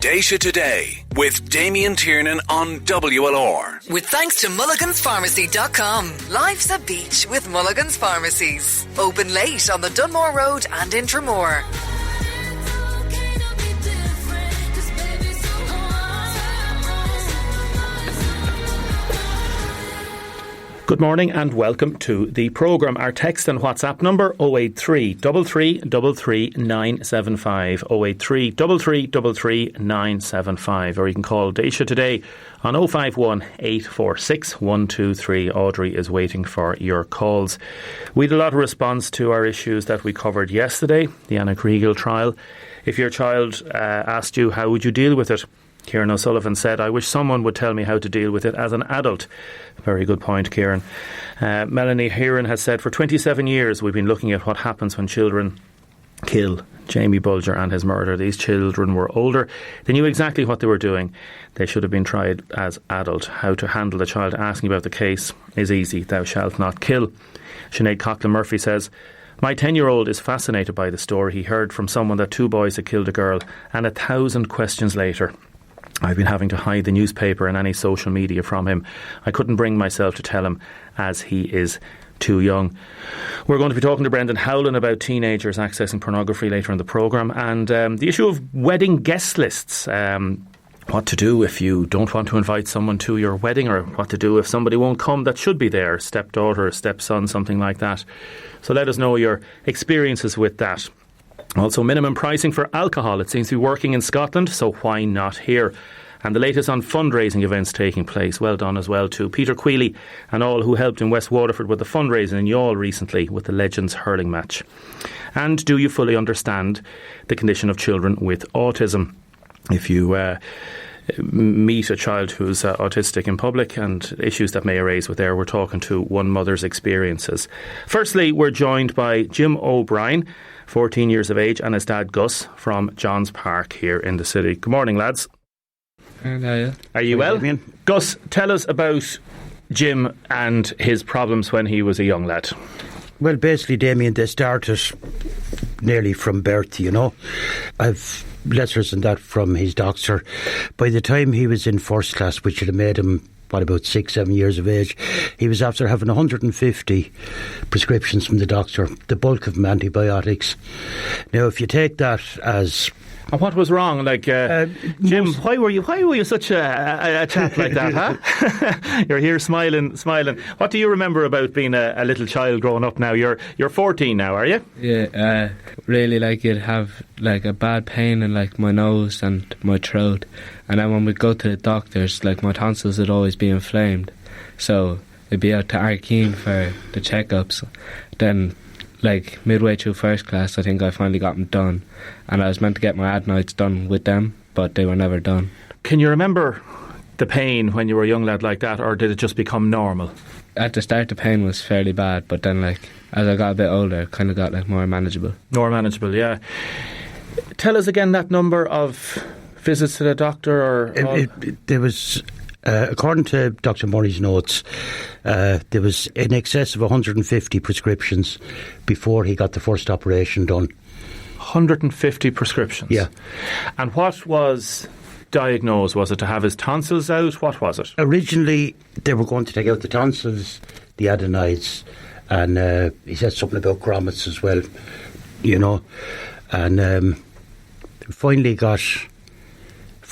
Déise Today with Damien Tiernan on WLR. With thanks to mulliganspharmacy.com. Life's a beach with Mulligan's Pharmacies. Open late on the Dunmore Road and in Tramore. Good morning and welcome to the programme. Our text and WhatsApp number 083 3333 975 083 3333 975, or you can call Déise Today on 051 846 123. Audrey is waiting for your calls. We had a lot of response to our issues that we covered yesterday, the Anna Kriegel trial. If your child asked you how would you deal with it, Kieran O'Sullivan said, I wish someone would tell me how to deal with it as an adult. Very good point, Kieran. Melanie Heron has said, for 27 years we've been looking at what happens when children kill. Jamie Bulger and his murder. These children were older. They knew exactly what they were doing. They should have been tried as adult. How to handle a child asking about the case is easy. Thou shalt not kill. Sinead Coughlin-Murphy says, my 10-year-old is fascinated by the story. He heard from someone that 2 boys had killed a girl, and 1,000 questions later I've been having to hide the newspaper and any social media from him. I couldn't bring myself to tell him as he is too young. We're going to be talking to Brendan Howlin about teenagers accessing pornography later in the programme, and the issue of wedding guest lists. What to do if you don't want to invite someone to your wedding, or what to do if somebody won't come that should be there, stepdaughter, stepson, something like that. So let us know your experiences with that. Also, minimum pricing for alcohol. It seems to be working in Scotland, so why not here? And the latest on fundraising events taking place. Well done as well to Peter Queally and all who helped in West Waterford with the fundraising in Youghal recently with the Legends hurling match. And do you fully understand the condition of children with autism? If you meet a child who's autistic in public and issues that may arise with there, we're talking to one mother's experiences. Firstly, we're joined by Jim O'Brien, 14 years of age, and his dad Gus from Johns Park here in the city. Good morning, lads. Hello. Are you well? Gus, tell us about Jim and his problems when he was a young lad. Well, basically, Damien, they started nearly from birth, you know. I've letters and that from his doctor. By the time he was in first class, which would have made him, about 6-7 years of age, he was after having 150 prescriptions from the doctor, the bulk of them antibiotics. Now, if you take that as... And what was wrong? Jim, why were you such a chap like that, huh? You're here smiling. What do you remember about being a little child growing up now? You're 14 now, are you? Yeah, really, you'd have a bad pain in my nose and my throat, and then when we'd go to the doctors, my tonsils would always be inflamed, so they'd be out to Arkeen for the checkups. Then midway through first class, I think I finally got them done, and I was meant to get my adenoids done with them, but they were never done. Can you remember the pain when you were a young lad like that, or did it just become normal? At the start the pain was fairly bad, but then as I got a bit older, it kind of got more manageable. More manageable, yeah. Tell us again that number of visits to the doctor, or... There was... according to Dr. Murray's notes, there was in excess of 150 prescriptions before he got the first operation done. 150 prescriptions? Yeah. And what was diagnosed? Was it to have his tonsils out? What was it? Originally, they were going to take out the tonsils, the adenoids, and he said something about grommets as well, you know. And finally got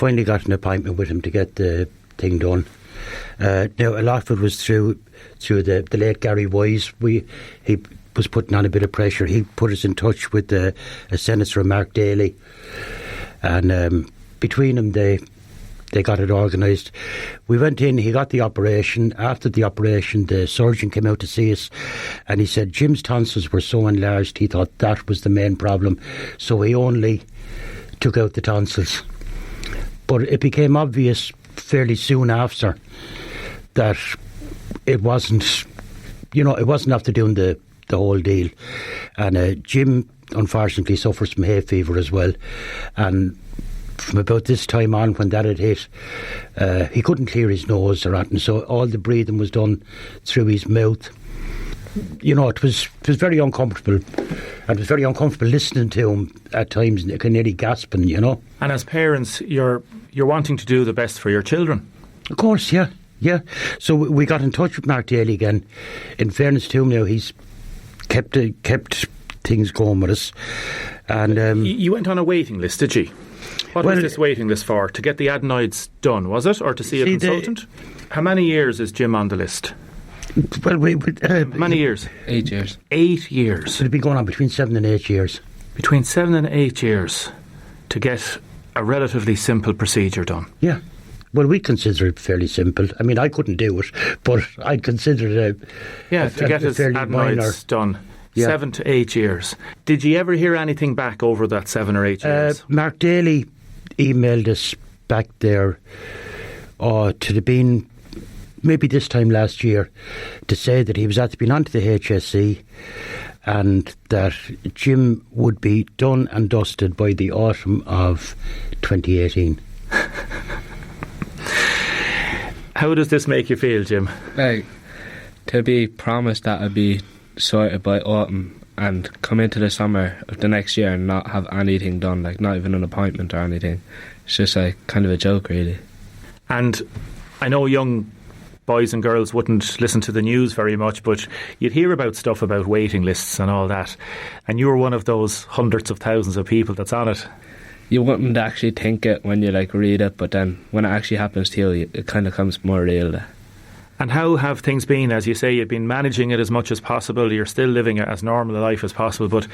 an appointment with him to get the thing done. Now, a lot of it was through the late Gary Wise. He was putting on a bit of pressure. He put us in touch with a Senator, Mark Daly, and between them they got it organised. We went in, he got the operation. After the operation, the surgeon came out to see us, and he said Jim's tonsils were so enlarged he thought that was the main problem, so he only took out the tonsils. But it became obvious fairly soon after that it wasn't after doing the whole deal. And Jim unfortunately suffers from hay fever as well, and from about this time on, when that had hit, he couldn't clear his nose or anything, so all the breathing was done through his mouth. You know, it was very uncomfortable. And it was very uncomfortable listening to him at times, nearly gasping, you know. And as parents, you're wanting to do the best for your children. Of course, yeah. Yeah. So we got in touch with Mark Daly again. In fairness to him now, he's kept things going with us. And you went on a waiting list, did you? What was this waiting list for? To get the adenoids done, was it? Or to see a consultant? How many years is Jim on the list? Well, many years? 8 years. 8 years. It'll be going on between 7 and 8 years. Between 7 and 8 years to get a relatively simple procedure done. Yeah. Well, we consider it fairly simple. I mean, I couldn't do it, but I'd consider it to get his adenoids done. Yeah. 7 to 8 years. Did you ever hear anything back over that 7 or 8 years? Mark Daly emailed us back there to the Bean, maybe this time last year, to say that he was at to be on to the HSE and that Jim would be done and dusted by the autumn of 2018. How does this make you feel, Jim? Like, to be promised that I'd be sorted by autumn and come into the summer of the next year and not have anything done, like not even an appointment or anything. It's just like kind of a joke, really. And I know young boys and girls wouldn't listen to the news very much, but you'd hear about stuff about waiting lists and all that, and you were one of those hundreds of thousands of people that's on it. You wouldn't actually think it when you like read it, but then when it actually happens to you, it kind of comes more real. And how have things been? As you say, you've been managing it as much as possible. You're still living as normal a life as possible, but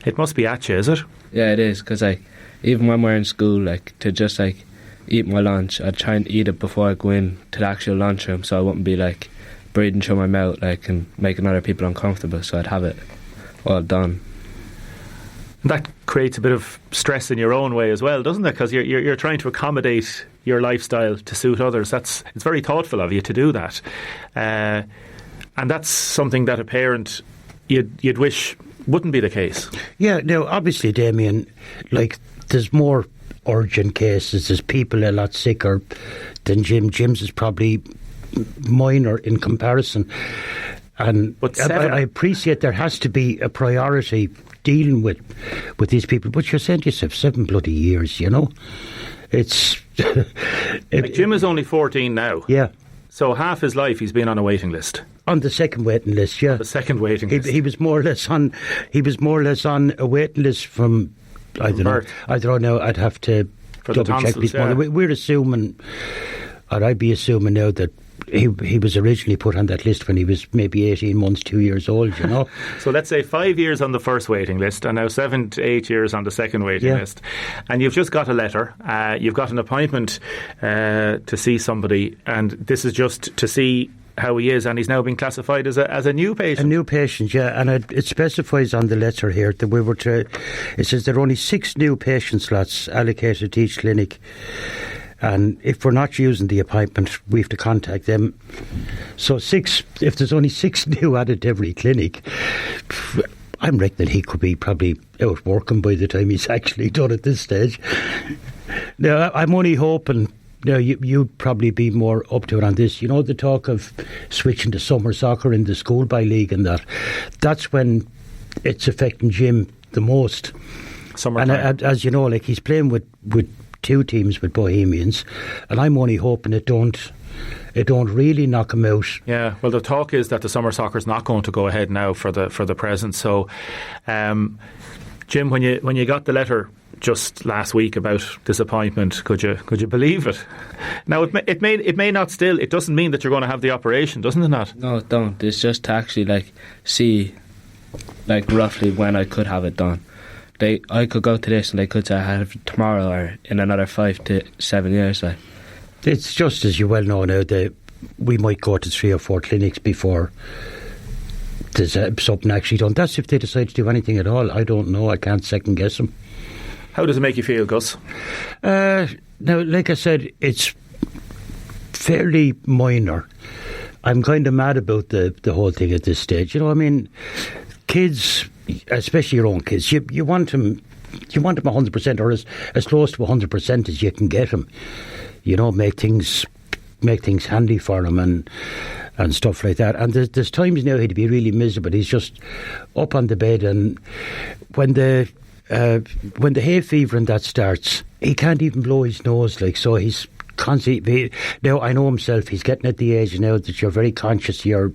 it must be at you, is it? Yeah, it is, because like, even when we're in school, like, to just like eat my lunch, I'd try and eat it before I go in to the actual lunchroom, so I wouldn't be like breathing through my mouth like and making other people uncomfortable, so I'd have it all done. That creates a bit of stress in your own way as well, doesn't it? Because you're trying to accommodate your lifestyle to suit others. It's very thoughtful of you to do that, and that's something that a parent you'd wish wouldn't be the case. Yeah, no, obviously, Damien, like, there's more urgent cases. There's people a lot sicker than Jim. Jim's is probably minor in comparison. But I appreciate there has to be a priority dealing with these people. But you're saying to yourself, 7 bloody years, you know? It's... Jim is only 14 now. Yeah. So half his life he's been on a waiting list. On the second waiting list, yeah. The second waiting list. He was more or less on a waiting list from I don't know. I'd have to double check this morning. We're assuming, or I'd be assuming now that he was originally put on that list when he was maybe 18 months, 2 years old, you know. So let's say 5 years on the first waiting list and now 7 to 8 years on the second waiting list. And you've just got a letter, you've got an appointment to see somebody, and this is just to see how he is, and he's now been classified as a new patient. A new patient, yeah, and it specifies on the letter here that it says there are only 6 new patient slots allocated to each clinic. And if we're not using the appointment, we have to contact them. So if there's only 6 new added to every clinic, I'm reckoning he could be probably out working by the time he's actually done at this stage. Now, I'm only hoping, you'd probably be more up to it on this. You know, the talk of switching to summer soccer in the schoolboy league and that's when it's affecting Jim the most. Summertime. And as you know, like, he's playing with 2 teams with Bohemians, and I'm only hoping it don't really knock him out. Yeah, well, the talk is that the summer soccer's not going to go ahead now for the present. So, Jim, when you got the letter just last week about this appointment, could you believe it? Now, it may not still. It doesn't mean that you're going to have the operation, doesn't it? Not? No, it don't. It's just to actually like see, like, roughly when I could have it done. I could go to this and they could say I have it tomorrow or in another 5 to 7 years. Like. It's just, as you well know now, that we might go to 3 or 4 clinics before there's something actually done. That's if they decide to do anything at all. I don't know. I can't second guess them. How does it make you feel, Gus? Now, like I said, it's fairly minor. I'm kind of mad about the whole thing at this stage. You know, I mean, kids, especially your own kids, you want them 100% or as close to 100% as you can get them. You know, make things handy for them, and stuff like that. And there's times now he'd be really miserable. He's just up on the bed, and when the hay fever and that starts, he can't even blow his nose, like, so he's constantly. Now I know himself, he's getting at the age now that you're very conscious of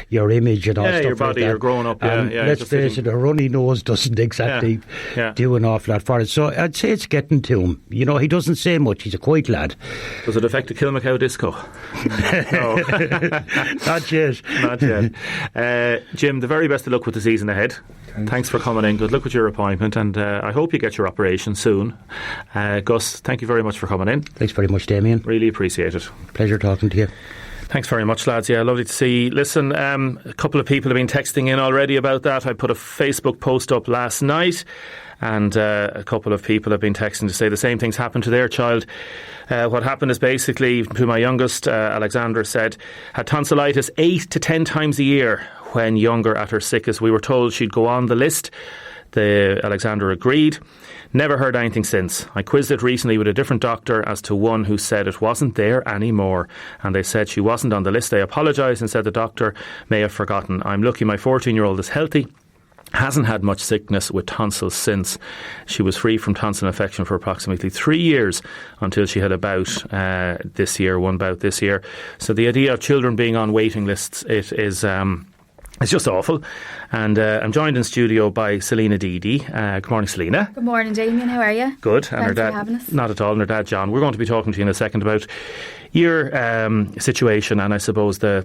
your image and all stuff your body, like that. you're growing up. Let's face it, a runny nose doesn't exactly do an awful lot for it. So I'd say it's getting to him. You know, he doesn't say much. He's a quiet lad. Does it affect the Kilmacow disco? No. Not yet. Not yet. Jim, the very best of luck with the season ahead. Thanks for coming in. Good luck with your appointment, and I hope you get your operation soon. Gus, thank you very much for coming in. Thanks very much, Damien. Really appreciate it. Pleasure talking to you. Thanks very much, lads. Yeah, lovely to see. Listen, a couple of people have been texting in already about that. I put a Facebook post up last night, and a couple of people have been texting to say the same things happened to their child. What happened is basically, to my youngest, Alexander said, had tonsillitis 8 to 10 times a year when younger at her sickest. We were told she'd go on the list. Alexander agreed. Never heard anything since. I quizzed it recently with a different doctor as to one who said it wasn't there anymore, and they said she wasn't on the list. They apologised and said the doctor may have forgotten. I'm lucky my 14-year-old is healthy. Hasn't had much sickness with tonsils since. She was free from tonsil infection for approximately 3 years until she had a bout this year, one bout this year. So the idea of children being on waiting lists, it's just awful. And I'm joined in studio by Selena Déise. Good morning, Selena. Good morning, Damien. How are you? Good. Thanks her dad, for having us. Not at all. And her dad, John. We're going to be talking to you in a second about your situation, and I suppose the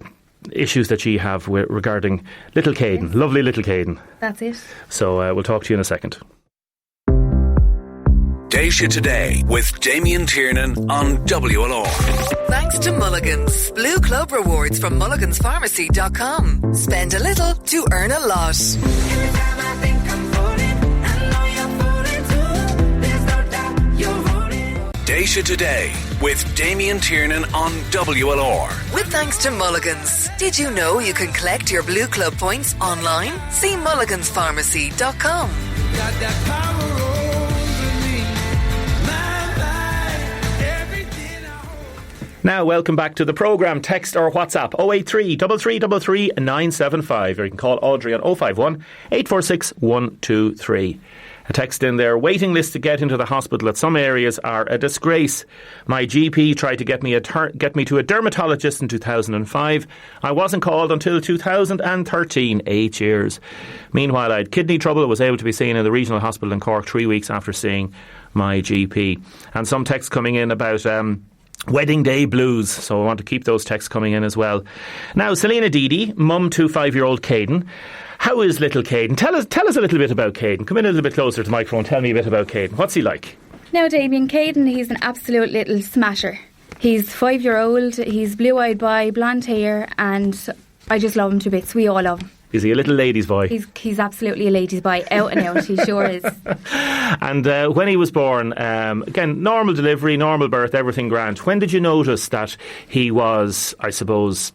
issues that you have regarding little Caden. Yes. Lovely little Caden. That's it. So we'll talk to you in a second. Déise Today with Damien Tiernan on WLR. Thanks to Mulligan's. Blue Club rewards from mulliganspharmacy.com. Spend a little to earn a lot. Every time I think I'm voting, I know you're voting too. There's no doubt you're voting. Déise Today with Damien Tiernan on WLR. With thanks to Mulligan's. Did you know you can collect your Blue Club points online? See mulliganspharmacy.com. Got that power over me. My, everything I hold. Now, welcome back to the programme. Text or WhatsApp 083 3333 975, or you can call Audrey on 051 846 123. A text in there: waiting lists to get into the hospital at some areas are a disgrace. My GP tried to get me to a dermatologist in 2005. I wasn't called until 2013, 8 years. Meanwhile, I had kidney trouble. I was able to be seen in the regional hospital in Cork 3 weeks after seeing my GP. And some texts coming in about wedding day blues, so I want to keep those texts coming in as well. Now, Selena Déise, mum to 5-year-old Caden. How is little Caden? Tell us a little bit about Caden. Come in a little bit closer to the microphone. Tell me a bit about Caden. What's he like? Now, Damien, Caden, he's an absolute little smasher. He's 5-year-old, he's blue-eyed boy, blonde hair, and I just love him to bits. We all love him. Is he a little ladies' boy? He's absolutely a ladies' boy, out and out, he sure is. And when he was born, again, normal delivery, normal birth, everything grand. When did you notice that he was, I suppose,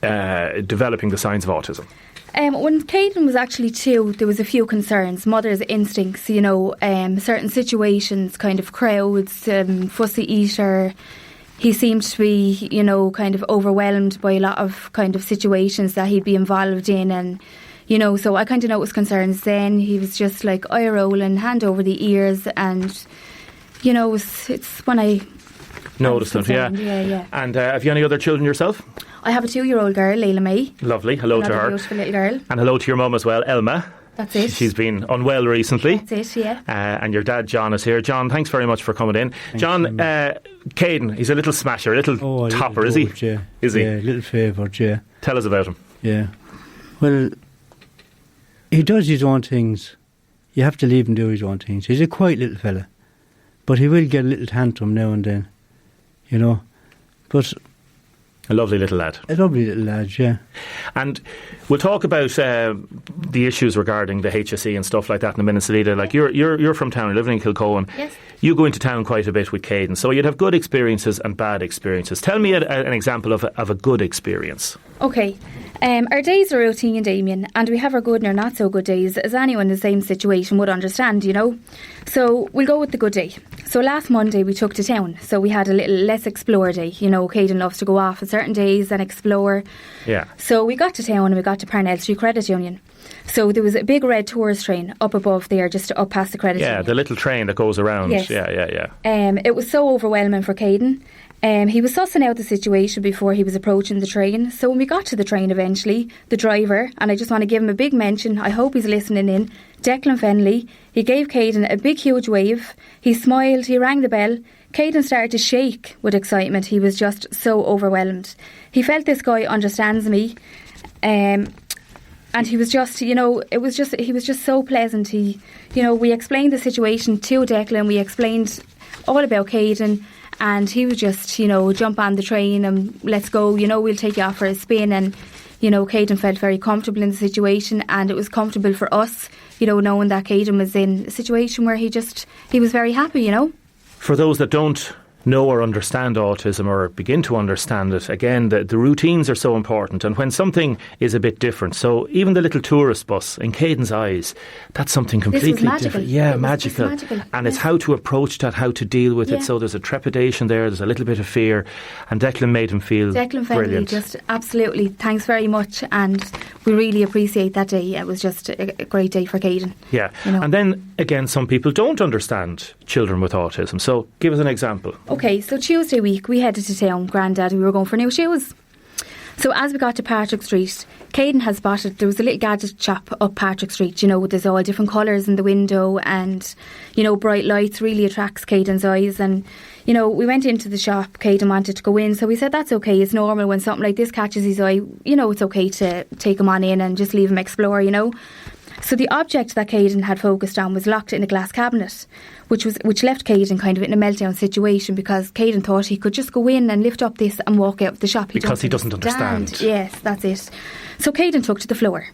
developing the signs of autism? When Caden was actually 2, there was a few concerns. Mother's instincts, certain situations, kind of crowds, fussy eater. He seemed to be, kind of overwhelmed by a lot of kind of situations that he'd be involved in, and so I kind of noticed concerns then. He was just like eye rolling, hand over the ears, and it's when I noticed him. Yeah. And have you any other children yourself? I have a 2-year-old girl, Layla May. Lovely. Hello to her. Beautiful little girl. And hello to your mum as well, Elma. That's it. She's been unwell recently. That's it, yeah. And your dad, John, is here. John, thanks very much for coming in. Thanks, John, Caden, he's a little smasher, a little topper, is he? Yeah. Is he? Yeah, a little favoured, yeah. Tell us about him. Yeah. Well, he does his own things. You have to leave him do his own things. He's a quiet little fella. But he will get a little tantrum now and then, But a lovely little lad. A lovely little lad, yeah. And we'll talk about the issues regarding the HSE and stuff like that in a minute, Selena. Like you're from town, you're living in Kilcohen. Yes. You go into town quite a bit with Caden, so you'd have good experiences and bad experiences. Tell me an example of a good experience. Okay. Our days are routine, Damien, and we have our good and our not so good days, as anyone in the same situation would understand, you know. So we'll go with the good day. So last Monday we took to town, so we had a little let's explore day. You know, Caden loves to go off on certain days and explore. Yeah. So we got to town and we got to Parnell Street Credit Union. So there was a big red tourist train up above there, just up past the credit union. Yeah, the little train that goes around. Yes. Yeah. It was so overwhelming for Caden. He was sussing out the situation before he was approaching the train. So when we got to the train eventually, the driver, and I just want to give him a big mention, I hope he's listening in, Declan Fenley, he gave Caden a big huge wave. He smiled, he rang the bell. Caden started to shake with excitement. He was just so overwhelmed. He felt this guy understands me. And he was just, you know, he was just so pleasant. We explained the situation to Declan. We explained all about Caden. And he would just, you know, jump on the train and let's go, you know, we'll take you off for a spin. And, you know, Caden felt very comfortable in the situation, and it was comfortable for us, you know, knowing that Caden was in a situation where he was very happy, you know. For those that don't know or understand autism or begin to understand it, again, the routines are so important. And when something is a bit different, so even the little tourist bus, in Caden's eyes, that's something completely different. Yeah, magical. And it's how to approach that, how to deal with it. So there's a trepidation there, there's a little bit of fear. And Declan made him feel brilliant. Just absolutely, thanks very much. And we really appreciate that day. It was just a great day for Caden. Yeah. You know. And then, again, some people don't understand children with autism. So give us an example. Okay, so Tuesday week we headed to town, Grandad, we were going for new shoes. So as we got to Patrick Street, Caden had spotted there was a little gadget shop up Patrick Street, you know, there's all different colours in the window and, you know, bright lights really attracts Caden's eyes. And, you know, we went into the shop, Caden wanted to go in, so we said that's okay, it's normal when something like this catches his eye, you know, it's okay to take him on in and just leave him explore, you know. So the object that Caden had focused on was locked in a glass cabinet, which left Caden kind of in a meltdown situation because Caden thought he could just go in and lift up this and walk out of the shop. Because he doesn't understand. Yes, that's it. So Caden took to the floor.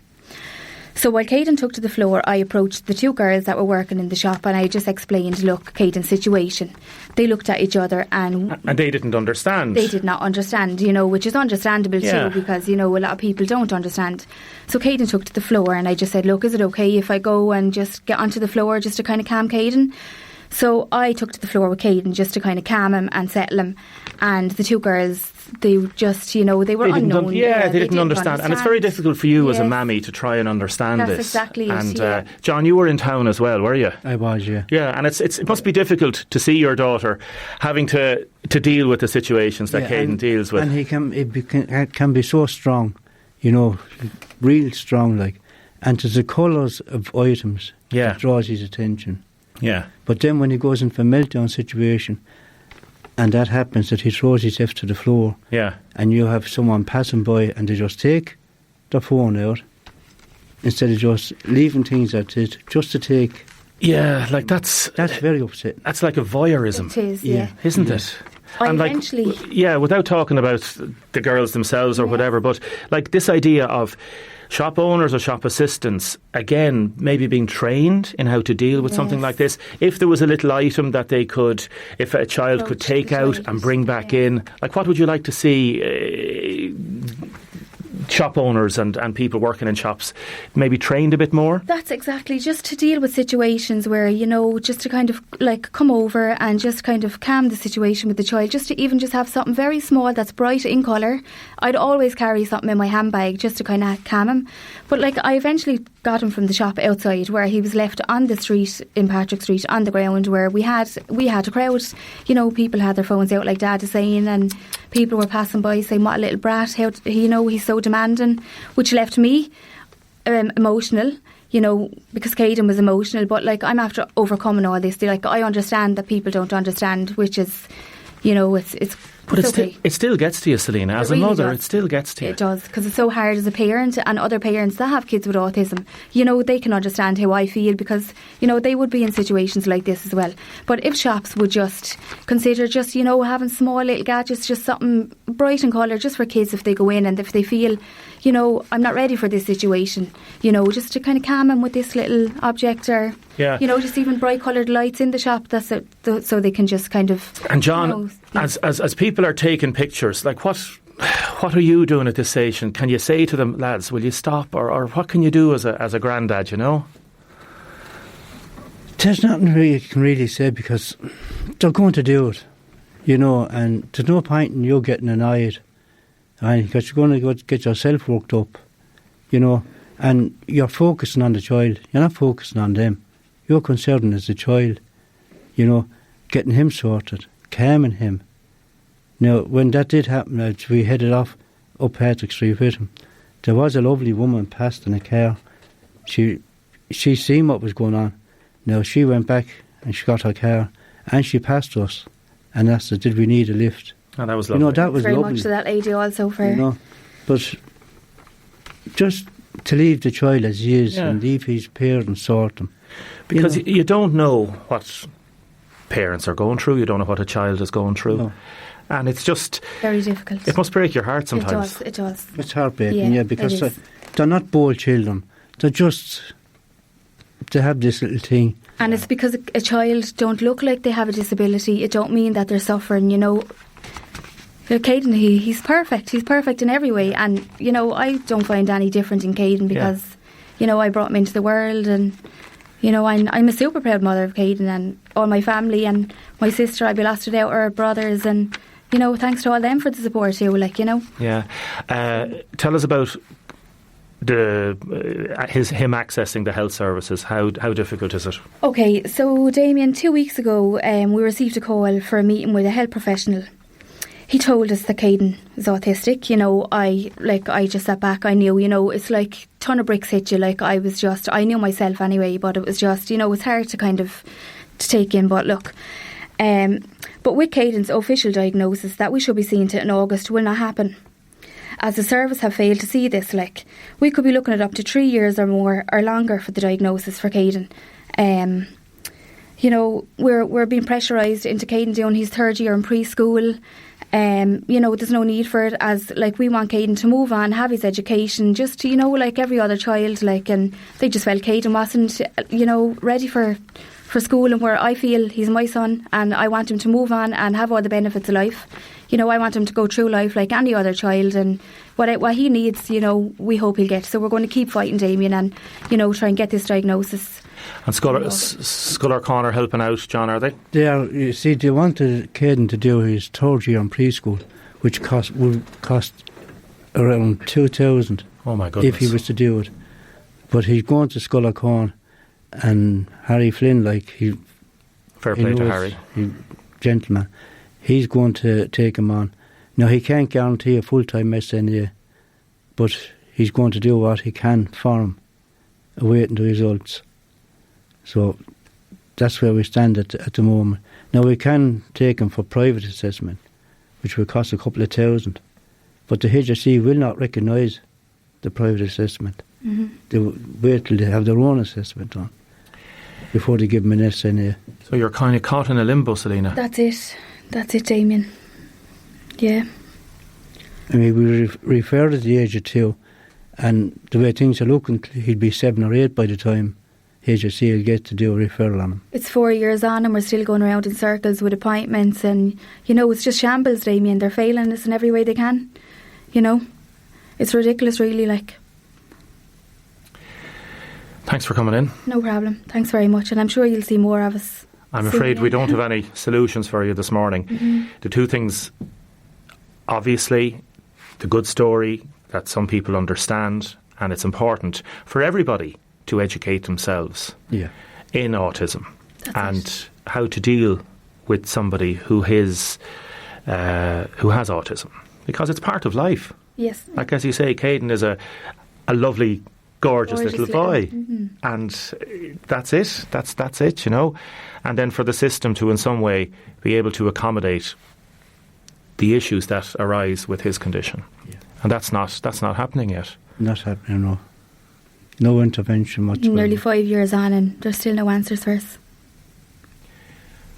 So while Caden took to the floor, I approached the two girls that were working in the shop and I just explained, look, Caden's situation. They looked at each other and they didn't understand. They did not understand, you know, which is understandable too because, you know, a lot of people don't understand. So Caden took to the floor and I just said, look, is it okay if I go and just get onto the floor just to kind of calm Caden? So I took to the floor with Caden just to kind of calm him and settle him. And the two girls, they just, you know, they were unknown. They didn't understand. And it's very difficult for you as a mammy to try and understand this. That's exactly it. And John, you were in town as well, were you? I was, yeah. Yeah, and it must be difficult to see your daughter having to deal with the situations that Caden deals with. And he can be so strong, you know, real strong, like. And to the colours of items that draws his attention. Yeah. But then when he goes into a meltdown situation, and that happens, that he throws himself to the floor, and you have someone passing by and they just take the phone out instead of just leaving things at it, just to take. Yeah, like that's very upsetting. That's like a voyeurism. It is, isn't it? And eventually, without talking about the girls themselves or whatever, but like this idea of shop owners or shop assistants, again, maybe being trained in how to deal with something like this. If there was a little item that they could, if a child could take out and bring back in, like what would you like to see shop owners and people working in shops maybe trained a bit more? That's exactly, just to deal with situations where, you know, just to kind of like come over and just kind of calm the situation with the child, just to even just have something very small that's bright in colour. I'd always carry something in my handbag just to kind of calm him. But like I eventually got him from the shop outside where he was left on the street in Patrick Street on the ground where we had a crowd, you know, people had their phones out like Dad is saying, and people were passing by saying what a little brat, how, you know, he's so demanding, which left me emotional, you know, because Caden was emotional. But like I'm after overcoming all this. Like I understand that people don't understand, which is, you know, it's but it still gets to you, Selena. As a mother, it still gets to you. It does, because it's so hard as a parent, and other parents that have kids with autism, you know, they can understand how I feel because, you know, they would be in situations like this as well. But if shops would just consider just, you know, having small little gadgets, just something bright in colour just for kids if they go in and if they feel, you know, I'm not ready for this situation, you know, just to kind of calm them with this little object or, you know, just even bright coloured lights in the shop, that's so they can just kind of... And John, you know, as people are taking pictures, like what are you doing at this stage? And can you say to them, lads, will you stop? Or what can you do as a granddad, you know? There's nothing really you can really say because they're going to do it, you know, and there's no point in you getting annoyed because you're going to go get yourself worked up, you know, and you're focusing on the child. You're not focusing on them. You're concerned as the child, you know, getting him sorted, calming him. Now, when that did happen, as we headed off up Patrick Street with him, there was a lovely woman passed in a car. She seen what was going on. Now, she went back and she got her car and she passed us and asked us, did we need a lift? And that was lovely. You know, that was very lovely. much to that lady also for... You know, but just to leave the child as he is and leave his parents sort him. Because you don't know what parents are going through. You don't know what a child is going through. No. And it's just... very difficult. It must break your heart sometimes. It does. It's heartbreaking, Yeah, because it is. they're not bold children. They're just... They have this little thing. And it's because a child don't look like they have a disability. It don't mean that they're suffering, you know. Caden, he's perfect. He's perfect in every way. And, you know, I don't find any different in Caden because, you know, I brought him into the world and, you know, I'm a super proud mother of Caden and all my family and my sister. I'd be lost without her brothers and, you know, thanks to all them for the support too, like, you know. Yeah. Tell us about him accessing the health services. How difficult is it? Okay, so Damien, 2 weeks ago, we received a call for a meeting with a health professional. He told us that Caden is autistic. You know, I just sat back. I knew, you know, it's like a ton of bricks hit you. Like I knew myself anyway, but it was just, you know, it's hard to kind of to take in. But look, but with Caden's official diagnosis that we should be seeing to in August will not happen. As the service have failed to see this, like we could be looking at up to 3 years or more or longer for the diagnosis for Caden. You know, we're being pressurised into Caden doing his third year in preschool. You know, there's no need for it as, like, we want Caden to move on, have his education, just, you know, like every other child, like, and they just felt Caden wasn't, you know, ready for school, and where I feel he's my son and I want him to move on and have all the benefits of life. You know, I want him to go through life like any other child, and what he needs, you know, we hope he'll get. So we're going to keep fighting Damien and, you know, try and get this diagnosis. And Sculler Corner helping out, John, are they? They are. You see, they wanted Caden to do his third year in preschool, which would cost around 2,000. Oh my goodness! If he was to do it, but he's going to Sculler Corner, and Harry Flynn, like he. Fair play to Harry. Gentleman, he's going to take him on. Now he can't guarantee a full-time SNA, but he's going to do what he can for him, awaiting the results. So that's where we stand at the moment. Now we can take him for private assessment, which will cost a couple of thousand, but the HSE will not recognise the private assessment. Mm-hmm. They will wait till they have their own assessment done before they give him an SNA. So you're kind of caught in a limbo, Selena. That's it, Damien. Yeah. I mean, we referred at the age of 2, and the way things are looking, he'd be 7 or 8 by the time HSC will get to do a referral on him. It's 4 years on and we're still going around in circles with appointments, and, you know, it's just shambles, Damien. They're failing us in every way they can. You know, it's ridiculous, really, like. Thanks for coming in. No problem. Thanks very much, and I'm sure you'll see more of us. I'm afraid we don't have any solutions for you this morning. Mm-hmm. The two things, obviously, the good story that some people understand, and it's important for everybody to educate themselves in autism. That's and it. How to deal with somebody who has autism, because it's part of life. Yes. Like as you say, Caden is a lovely, gorgeous little boy, mm-hmm. and that's it. That's it, you know. And then for the system to, in some way, be able to accommodate the issues that arise with his condition, and that's not happening yet. Not happening, no. No intervention whatsoever. Nearly 5 years on and there's still no answers for us.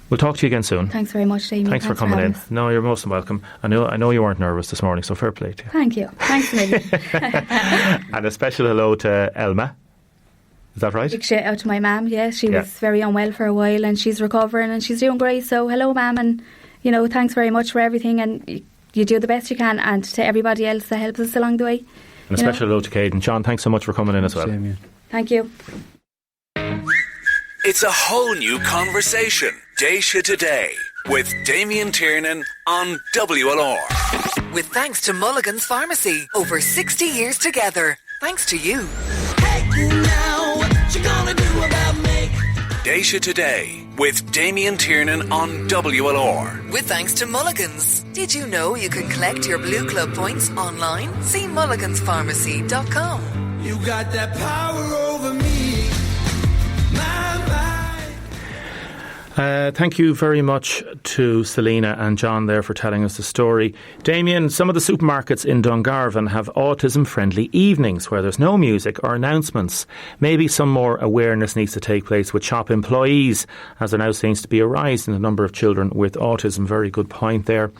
We'll talk to you again soon. Thanks very much, Damien. Thanks for coming in. us. No, you're most welcome. I know you weren't nervous this morning, so fair play to you. Thank you. Thanks a million. And a special hello to Elma. Is that right? Big shout out to my mum. Yeah, she was very unwell for a while and she's recovering and she's doing great. So hello, mum, and, you know, thanks very much for everything. And you do the best you can, and to everybody else that helps us along the way. And a special hello to Caden. Sean, thanks so much for coming in as well. Same here. Thank you. It's a whole new conversation. Déise Today with Damien Tiernan on WLR. With thanks to Mulligan's Pharmacy. Over 60 years together. Thanks to you. Déise Today with Damien Tiernan on WLR. With thanks to Mulligan's. Did you know you can collect your Blue Club points online? See mulliganspharmacy.com. You got that power over me. My mind. Thank you very much to Selena and John there for telling us the story. Damien, some of the supermarkets in Dungarvan have autism-friendly evenings where there's no music or announcements. Maybe some more awareness needs to take place with shop employees, as there now seems to be a rise in the number of children with autism. Very good point there.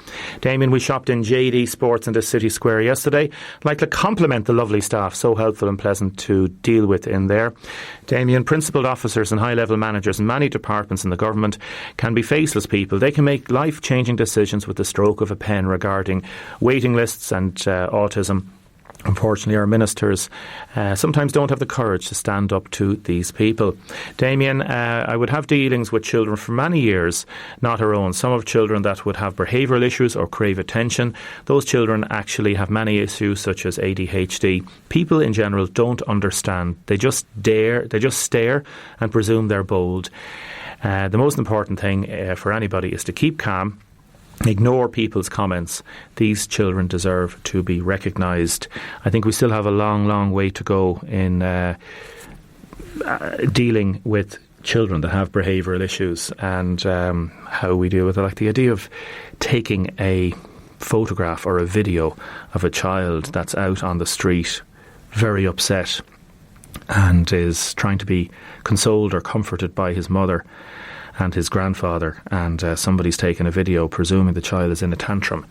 Damien, we shopped in JD Sports in the City Square yesterday. I'd like to compliment the lovely staff, so helpful and pleasant to deal with in there. Damien, principled officers and high-level managers in many departments in the government can be faceless people. They can make life-changing decisions with the stroke of a pen regarding waiting lists and autism. Unfortunately, our ministers sometimes don't have the courage to stand up to these people. Damien, I would have dealings with children for many years, not our own. Some of children that would have behavioural issues or crave attention. Those children actually have many issues such as ADHD. People in general don't understand. They just stare and presume they're bold. The most important thing for anybody is to keep calm. Ignore people's comments. These children deserve to be recognised. I think we still have a long, long way to go in dealing with children that have behavioural issues and how we deal with it. Like the idea of taking a photograph or a video of a child that's out on the street, very upset, and is trying to be consoled or comforted by his mother and his grandfather, and somebody's taken a video presuming the child is in a tantrum.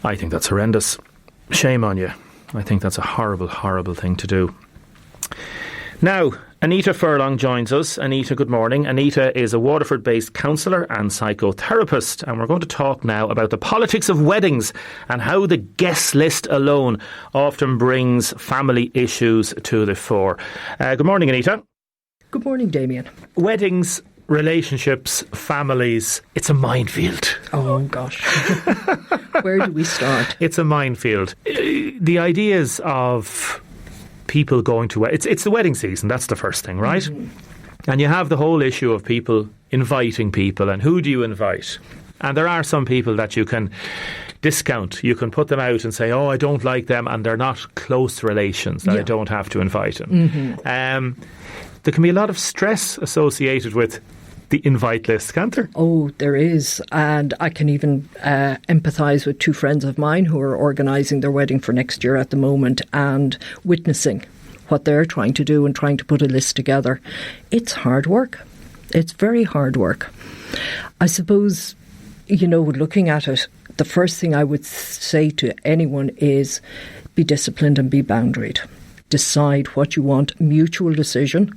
I think that's horrendous. Shame on you. I think that's a horrible, horrible thing to do. Now, Anita Furlong joins us. Anita, good morning. Anita is a Waterford-based counsellor and psychotherapist, and we're going to talk now about the politics of weddings and how the guest list alone often brings family issues to the fore. Good morning, Anita. Good morning, Damien. Weddings, relationships, families, it's a minefield. Oh, gosh. Where do we start? It's a minefield. The ideas of people going to... It's the wedding season, that's the first thing, right? Mm-hmm. And you have the whole issue of people inviting people, and who do you invite? And there are some people that you can discount. You can put them out and say, oh, I don't like them, and they're not close relations, that I don't have to invite them. Mm-hmm. There can be a lot of stress associated with the invite list, can't there? Oh, there is. And I can even empathise with two friends of mine who are organising their wedding for next year at the moment and witnessing what they're trying to do and trying to put a list together. It's hard work. It's very hard work. I suppose, looking at it, the first thing I would say to anyone is be disciplined and be boundaried. Decide what you want, mutual decision,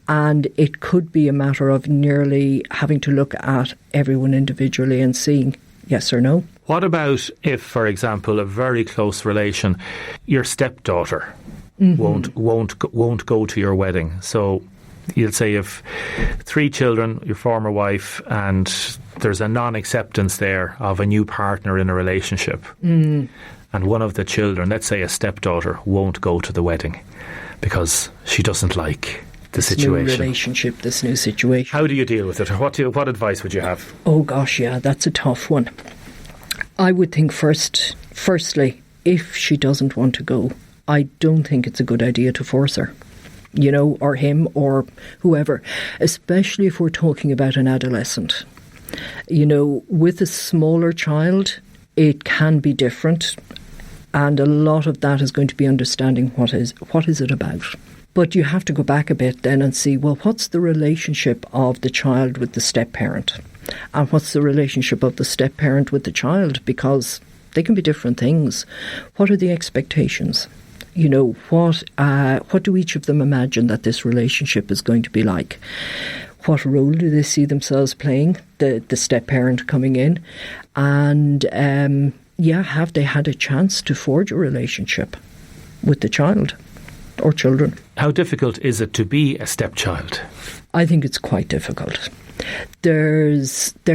and it could be a matter of nearly having to look at everyone individually and seeing yes or no. What about if, for example, a very close relation, your stepdaughter won't go to your wedding? So you'll say if 3 children, your former wife, and there's a non-acceptance there of a new partner in a relationship. And one of the children, let's say a stepdaughter, won't go to the wedding because she doesn't like the situation. This new relationship, this new situation. How do you deal with it? Or what advice would you have? Oh gosh, yeah, that's a tough one. I would think firstly, if she doesn't want to go, I don't think it's a good idea to force her. Or him or whoever, especially if we're talking about an adolescent. With a smaller child, it can be different. And a lot of that is going to be understanding what is it about. But you have to go back a bit then and see, well, what's the relationship of the child with the step-parent? And what's the relationship of the step-parent with the child? Because they can be different things. What are the expectations? What do each of them imagine that this relationship is going to be like? What role do they see themselves playing, the step-parent coming in? And have they had a chance to forge a relationship with the child or children? How difficult is it to be a stepchild? I think it's quite difficult. There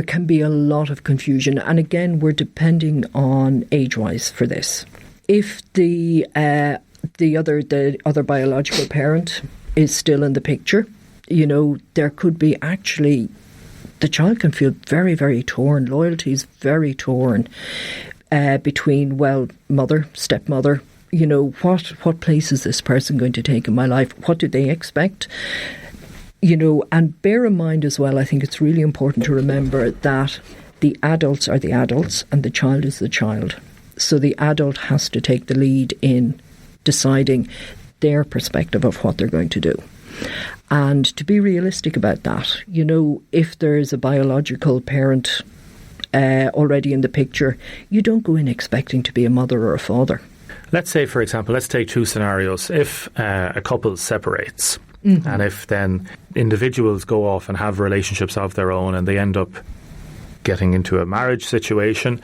can be a lot of confusion, and again, we're depending on age-wise for this. If the other biological parent is still in the picture, there could be actually, the child can feel very, very torn. Loyalty is very torn between, mother, stepmother. What place is this person going to take in my life? What do they expect? And bear in mind as well, I think it's really important to remember that the adults are the adults and the child is the child. So the adult has to take the lead in deciding their perspective of what they're going to do. And to be realistic about that, if there's a biological parent already in the picture, you don't go in expecting to be a mother or a father. Let's say, for example, let's take two scenarios. If a couple separates, and if then individuals go off and have relationships of their own and they end up getting into a marriage situation,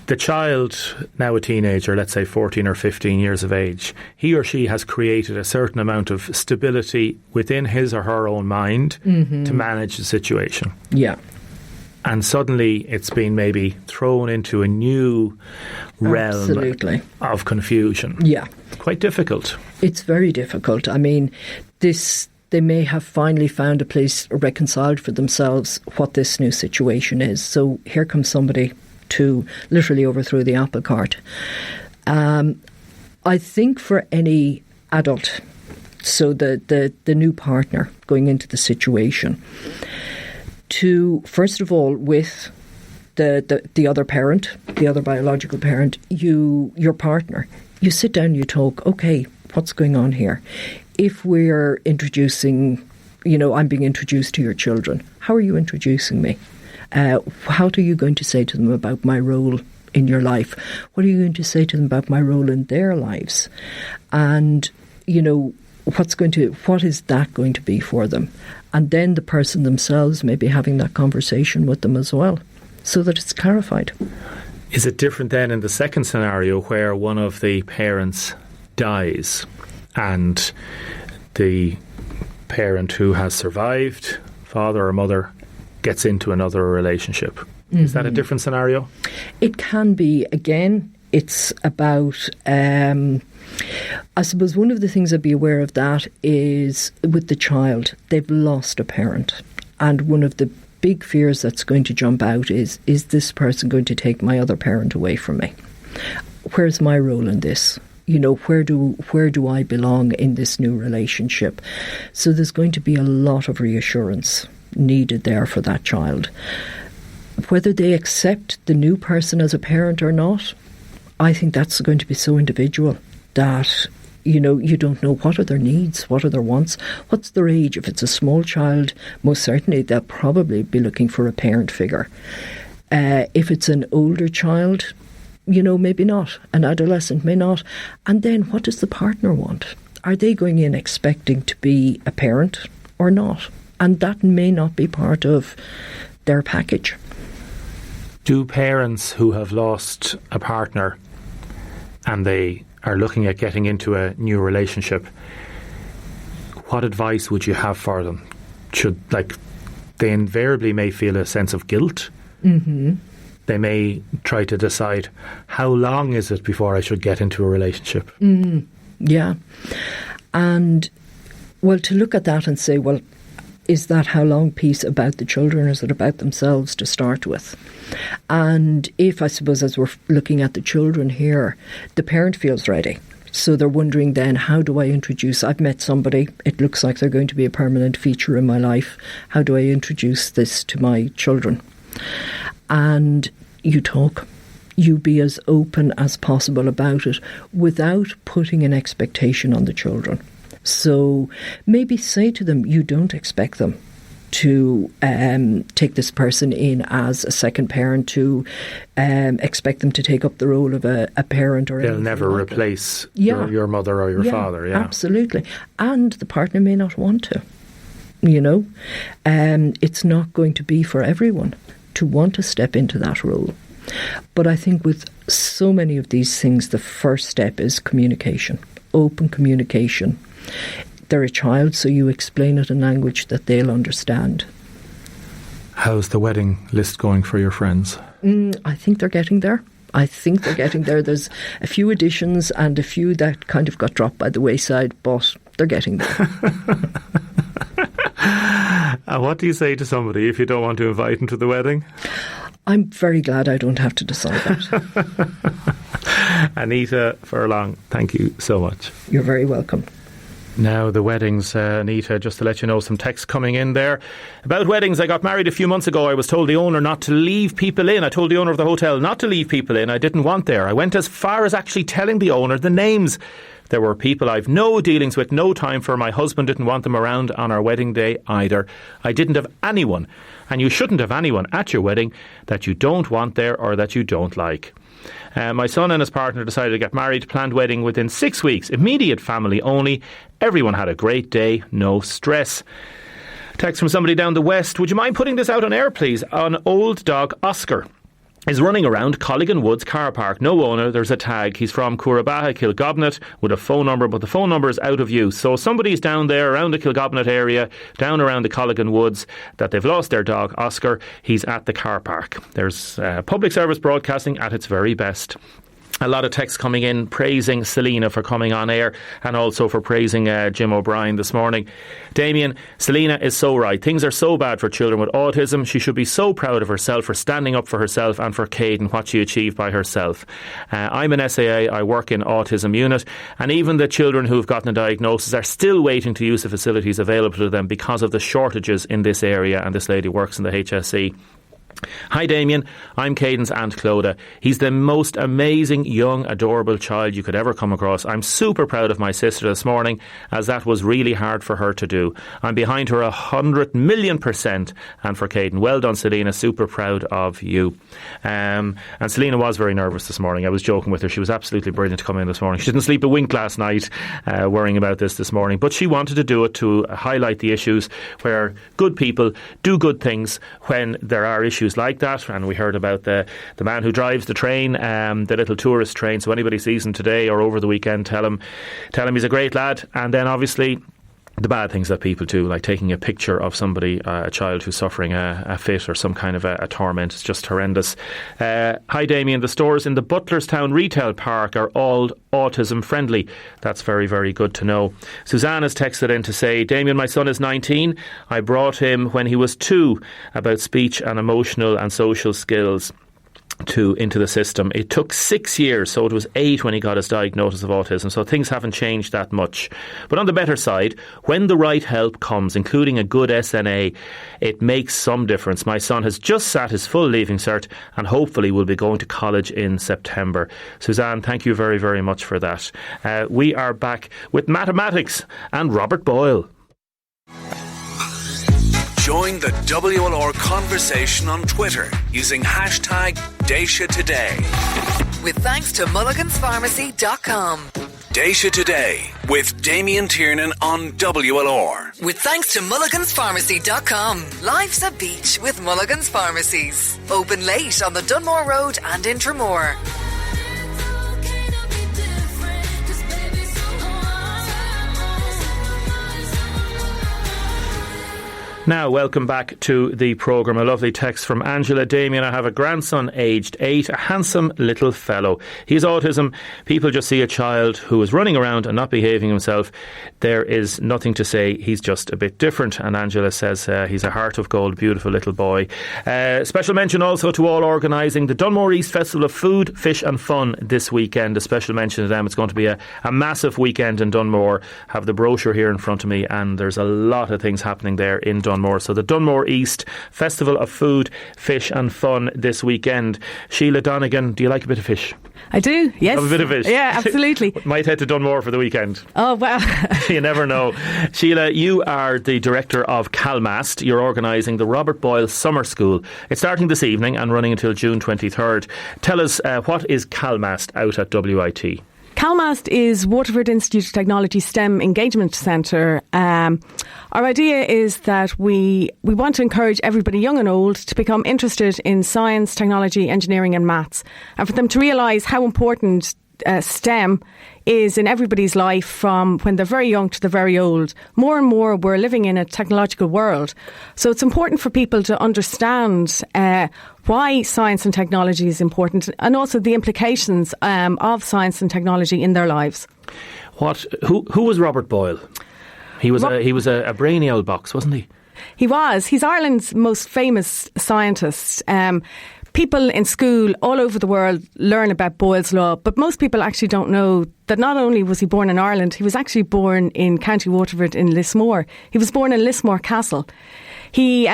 the child, now a teenager, let's say 14 or 15 years of age, he or she has created a certain amount of stability within his or her own mind to manage the situation. Yeah. And suddenly it's been maybe thrown into a new realm of confusion. Yeah. Quite difficult. It's very difficult. I mean, they may have finally found a place reconciled for themselves what this new situation is. So here comes somebody to literally overthrow the apple cart. I think for any adult, so the new partner going into the situation, to first of all, with the other parent, the other biological parent, your partner, you sit down, you talk, okay, what's going on here? If we're introducing, I'm being introduced to your children, how are you introducing me? What are you going to say to them about my role in your life? What are you going to say to them about my role in their lives? And, what is that going to be for them? And then the person themselves may be having that conversation with them as well, so that it's clarified. Is it different then in the second scenario where one of the parents dies and the parent who has survived, father or mother, gets into another relationship? Is that a different scenario? It can be. Again, it's about, I suppose one of the things I'd be aware of that is with the child, they've lost a parent. And one of the big fears that's going to jump out is this person going to take my other parent away from me? Where's my role in this? Where do I belong in this new relationship? So there's going to be a lot of reassurance needed there for that child. Whether they accept the new person as a parent or not, I think that's going to be so individual that, you don't know what are their needs, what are their wants, what's their age. If it's a small child, most certainly they'll probably be looking for a parent figure. If it's an older child, maybe not. An adolescent may not. And then what does the partner want? Are they going in expecting to be a parent or not? And that may not be part of their package. Do parents who have lost a partner and they are looking at getting into a new relationship, what advice would you have for them? They invariably may feel a sense of guilt. Mm-hmm. They may try to decide, how long is it before I should get into a relationship? Mm-hmm. Yeah. And, to look at that and say, is that how long piece about the children, or is it about themselves to start with? And if, I suppose, as we're looking at the children here, the parent feels ready. So they're wondering then, how do I introduce? I've met somebody, it looks like they're going to be a permanent feature in my life. How do I introduce this to my children? And you talk. You be as open as possible about it without putting an expectation on the children. So maybe say to them, you don't expect them to take this person in as a second parent, to expect them to take up the role of a parent or they'll never replace your mother or your father. Yeah, absolutely. And the partner may not want to. It's not going to be for everyone to want to step into that role. But I think with so many of these things, the first step is communication, open communication. They're a child, so you explain it in language that they'll understand. How's the wedding list going for your friends? I think they're getting there. There's a few additions and a few that kind of got dropped by the wayside, but they're getting there. And what do you say to somebody if you don't want to invite them to the wedding? I'm very glad I don't have to decide that. Anita Furlong, thank you so much. You're very welcome. Now the weddings, Anita, just to let you know, some texts coming in there. About weddings, I got married a few months ago. I was told the owner not to leave people in. I told the owner of the hotel not to leave people in. I didn't want there. I went as far as actually telling the owner the names. There were people I've no dealings with, no time for. My husband didn't want them around on our wedding day either. I didn't have anyone, and you shouldn't have anyone at your wedding that you don't want there or that you don't like. My son and his partner decided to get married, planned wedding within 6 weeks, immediate family only. Everyone had a great day, no stress. Text from somebody down the west. Would you mind putting this out on air, please? An old dog, Oscar, is running around Colligan Woods car park. No owner, there's a tag. He's from Courabaha, Kilgobnet, with a phone number, but the phone number is out of use. So somebody's down there around the Kilgobnet area, down around the Colligan Woods, that they've lost their dog, Oscar. He's at the car park. There's public service broadcasting at its very best. A lot of texts coming in praising Selena for coming on air and also for praising Jim O'Brien this morning. Damien, Selena is so right. Things are so bad for children with autism. She should be so proud of herself for standing up for herself and for Kate and what she achieved by herself. I'm an SAA. I work in autism unit, and even the children who've gotten a diagnosis are still waiting to use the facilities available to them because of the shortages in this area, and this lady works in the HSE. Hi Damien, I'm Caden's Aunt Clodagh. He's the most amazing, young, adorable child you could ever come across. I'm super proud of my sister this morning, as that was really hard for her to do. I'm behind her 100,000,000%, and for Caden, well done Selena, super proud of you. And Selena was very nervous this morning. I was joking with her. She was absolutely brilliant to come in this morning. She didn't sleep a wink last night worrying about this morning, but she wanted to do it to highlight the issues where good people do good things when there are issues like that. And we heard about the man who drives the train, the little tourist train. So anybody sees him today or over the weekend, tell him he's a great lad. And then obviously the bad things that people do, like taking a picture of somebody, a child who's suffering a fit or some kind of a torment. It's just horrendous. Hi Damien, the stores in the Butlerstown retail park are all autism friendly. That's very, very good to know. Suzanne has texted in to say, Damien, my son is 19. I brought him when he was 2 about speech and emotional and social skills into the system. It took 6 years, so it was 8 when he got his diagnosis of autism, so things haven't changed that much. But on the better side, when the right help comes, including a good SNA, it makes some difference. My son has just sat his full leaving cert and hopefully will be going to college in September. Suzanne, thank you very, very much for that. We are back with mathematics and Robert Boyle. Join the WLR conversation on Twitter using hashtag Déise Today. With thanks to mulliganspharmacy.com. Déise Today with Damien Tiernan on WLR. With thanks to mulliganspharmacy.com. Life's a beach with Mulligan's Pharmacies. Open late on the Dunmore Road and in Tramore. Now, welcome back to the programme. A lovely text from Angela. Damien, I have a grandson aged 8, a handsome little fellow. He has autism. People just see a child who is running around and not behaving himself. There is nothing to say. He's just a bit different. And Angela says he's a heart of gold, beautiful little boy. Special mention also to all organising the Dunmore East Festival of Food, Fish and Fun this weekend. A special mention to them. It's going to be a massive weekend in Dunmore. I have the brochure here in front of me, and there's a lot of things happening there in Dunmore. So the Dunmore East Festival of Food, Fish and Fun this weekend. Sheila Donegan, do you like a bit of fish? I do, yes. Have a bit of fish? Yeah, absolutely. Might head to Dunmore for the weekend. Oh, well. You never know. Sheila, you are the director of CalMast. You're organising the Robert Boyle Summer School. It's starting this evening and running until June 23rd. Tell us, what is CalMast out at WIT? CalMast is Waterford Institute of Technology STEM Engagement Centre. Our idea is that we want to encourage everybody, young and old, to become interested in science, technology, engineering and maths, and for them to realise how important STEM is in everybody's life from when they're very young to the very old. More and more we're living in a technological world. So it's important for people to understand why science and technology is important, and also the implications of science and technology in their lives. Who was Robert Boyle? He was a brainy old box, wasn't he? He was. He's Ireland's most famous scientist. People in school all over the world learn about Boyle's Law, but most people actually don't know that not only was he born in Ireland, he was actually born in County Waterford in Lismore. He was born in Lismore Castle. He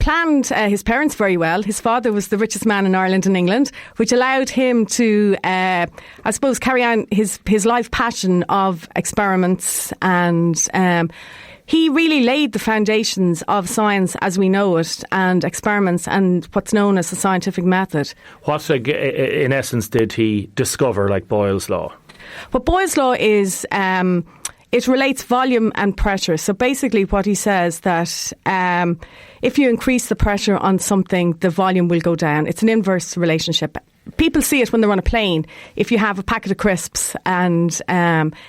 planned his parents very well. His father was the richest man in Ireland and England, which allowed him to, I suppose, carry on his life passion of experiments, and he really laid the foundations of science as we know it, and experiments and what's known as the scientific method. What, in essence, did he discover, like Boyle's Law? What Boyle's Law is, it relates volume and pressure. So basically what he says that if you increase the pressure on something, the volume will go down. It's an inverse relationship. People see it when they're on a plane. If you have a packet of crisps and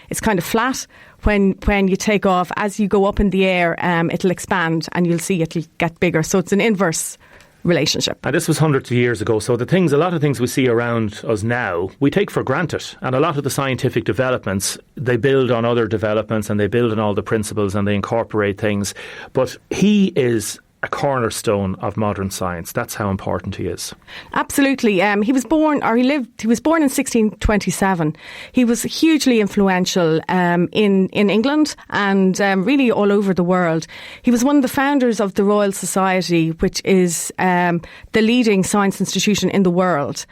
it's kind of flat, when you take off, as you go up in the air, it'll expand and you'll see it'll get bigger. So it's an inverse relationship. And this was hundreds of years ago, so a lot of things we see around us now, we take for granted. And a lot of the scientific developments, they build on other developments and they build on all the principles and they incorporate things. But he is a cornerstone of modern science. That's how important he is. Absolutely. He was born in 1627. He was hugely influential in England and really all over the world. He was one of the founders of the Royal Society, which is the leading science institution in the world.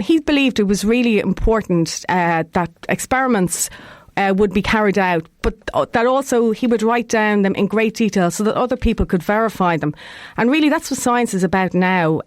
He believed it was really important that experiments would be carried out, but that also he would write down them in great detail so that other people could verify them. And really that's what science is about now.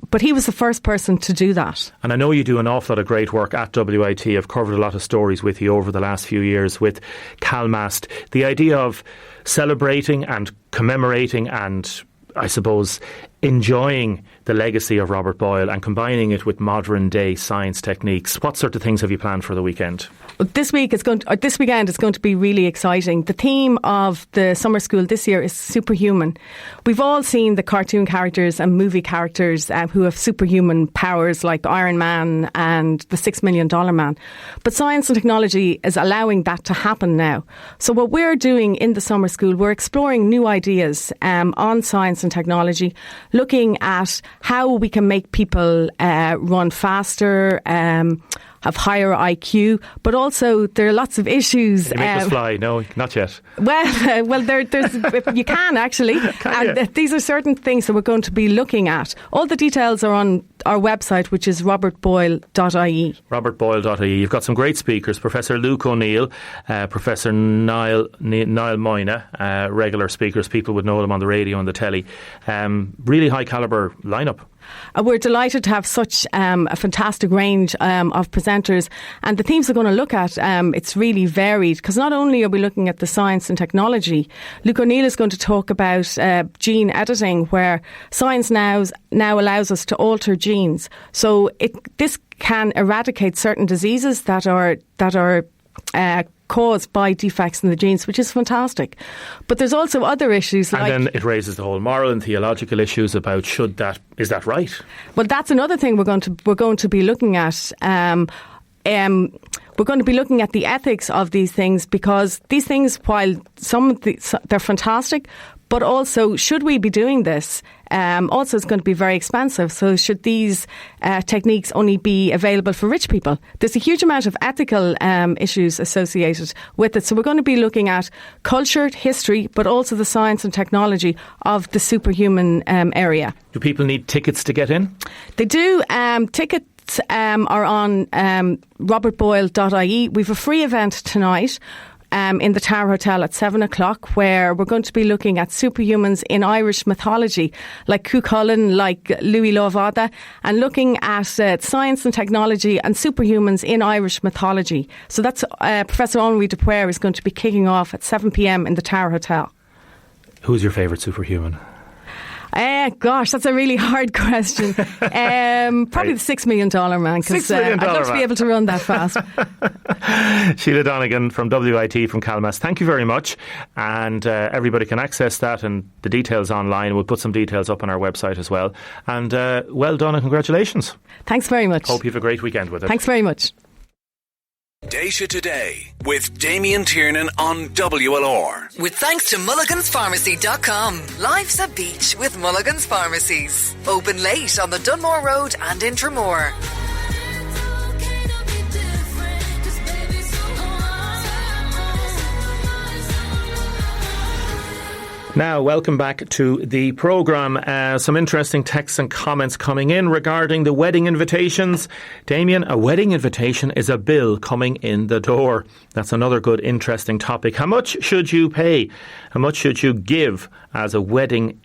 But he was the first person to do that. And I know you do an awful lot of great work at WIT. I've covered a lot of stories with you over the last few years with CalMast. The idea of celebrating and commemorating and, I suppose, enjoying the legacy of Robert Boyle and combining it with modern day science techniques. What sort of things have you planned for the weekend? This weekend is going to be really exciting. The theme of the summer school this year is superhuman. We've all seen the cartoon characters and movie characters who have superhuman powers like Iron Man and the $6 Million Man. But science and technology is allowing that to happen now. So what we're doing in the summer school, we're exploring new ideas on science and technology, looking at how we can make people run faster, have higher IQ, but also there are lots of issues. Can you make us fly? No, not yet. Well, there's you can actually. These are certain things that we're going to be looking at. All the details are on our website, which is robertboyle.ie. Robertboyle.ie. You've got some great speakers: Professor Luke O'Neill, Professor Niall Moyna, regular speakers. People would know them on the radio and the telly. Really high calibre lineup. We're delighted to have such a fantastic range of presenters, and the themes we're going to look at, it's really varied, because not only are we looking at the science and technology, Luke O'Neill is going to talk about gene editing, where science now allows us to alter genes. So this can eradicate certain diseases that are caused by defects in the genes, which is fantastic. But there's also other issues and then it raises the whole moral and theological issues about is that right? Well, that's another thing we're going to be looking at. We're going to be looking at the ethics of these things, because these things, while they're fantastic, but also, should we be doing this? Also, it's going to be very expensive. So should these techniques only be available for rich people? There's a huge amount of ethical issues associated with it. So we're going to be looking at culture, history, but also the science and technology of the superhuman area. Do people need tickets to get in? They do. Tickets are on robertboyle.ie. We have a free event tonight. in the Tower Hotel at 7 o'clock, where we're going to be looking at superhumans in Irish mythology, like Cuchulainn, like Louis Loavada, and looking at science and technology and superhumans in Irish mythology. So that's Professor Henri Dupuer is going to be kicking off at 7 p.m. in the Tower Hotel. Who's your favourite superhuman? Gosh, that's a really hard question. Probably the $6 million man, because I'd love to be able to run that fast. Sheila Donegan from WIT from Calmas, thank you very much. And everybody can access that and the details online. We'll put some details up on our website as well. And well done and congratulations. Thanks very much. Hope you have a great weekend with it. Thanks very much. Déise Today with Damien Tiernan on WLR. With thanks to mulliganspharmacy.com. Life's a beach with Mulligan's Pharmacies. Open late on the Dunmore Road and in Tremore. Now, welcome back to the programme. Some interesting texts and comments coming in regarding the wedding invitations. Damien, a wedding invitation is a bill coming in the door. That's another good, interesting topic. How much should you pay? How much should you give as a wedding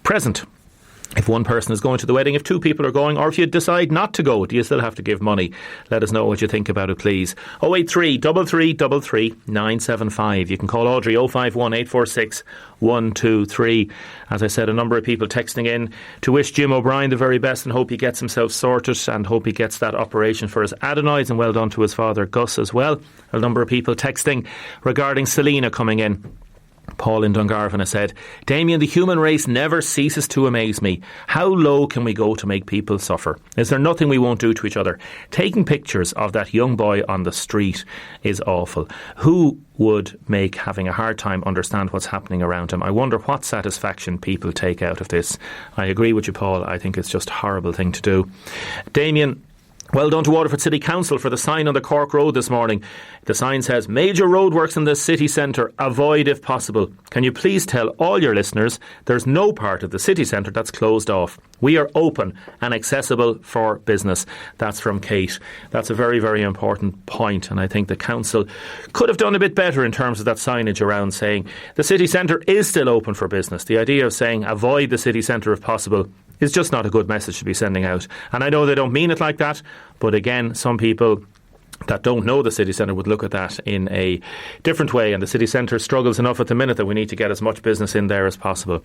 present? If one person is going to the wedding, if two people are going, or if you decide not to go, do you still have to give money? Let us know what you think about it, please. 083 3333 975. You can call Audrey 051 846 123. As I said, a number of people texting in to wish Jim O'Brien the very best and hope he gets himself sorted and hope he gets that operation for his adenoids, and well done to his father Gus as well. A number of people texting regarding Selena coming in. Paul in Dungarvan has said, Damien, the human race never ceases to amaze me. How low can we go to make people suffer? Is there nothing we won't do to each other? Taking pictures of that young boy on the street is awful. Who would make having a hard time understand what's happening around him? I wonder what satisfaction people take out of this. I agree with you, Paul. I think it's just a horrible thing to do. Damien, well done to Waterford City Council for the sign on the Cork Road this morning. The sign says, major roadworks in the city centre, avoid if possible. Can you please tell all your listeners there's no part of the city centre that's closed off. We are open and accessible for business. That's from Kate. That's a very, very important point, and I think the council could have done a bit better in terms of that signage around saying the city centre is still open for business. The idea of saying avoid the city centre if possible is just not a good message to be sending out. And I know they don't mean it like that, but again, some people that don't know the city centre would look at that in a different way, and the city centre struggles enough at the minute that we need to get as much business in there as possible.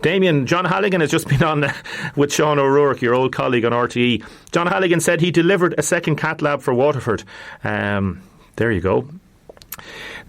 Damien, John Halligan has just been on with Sean O'Rourke, your old colleague on RTE. John Halligan said he delivered a second cat lab for Waterford. There you go.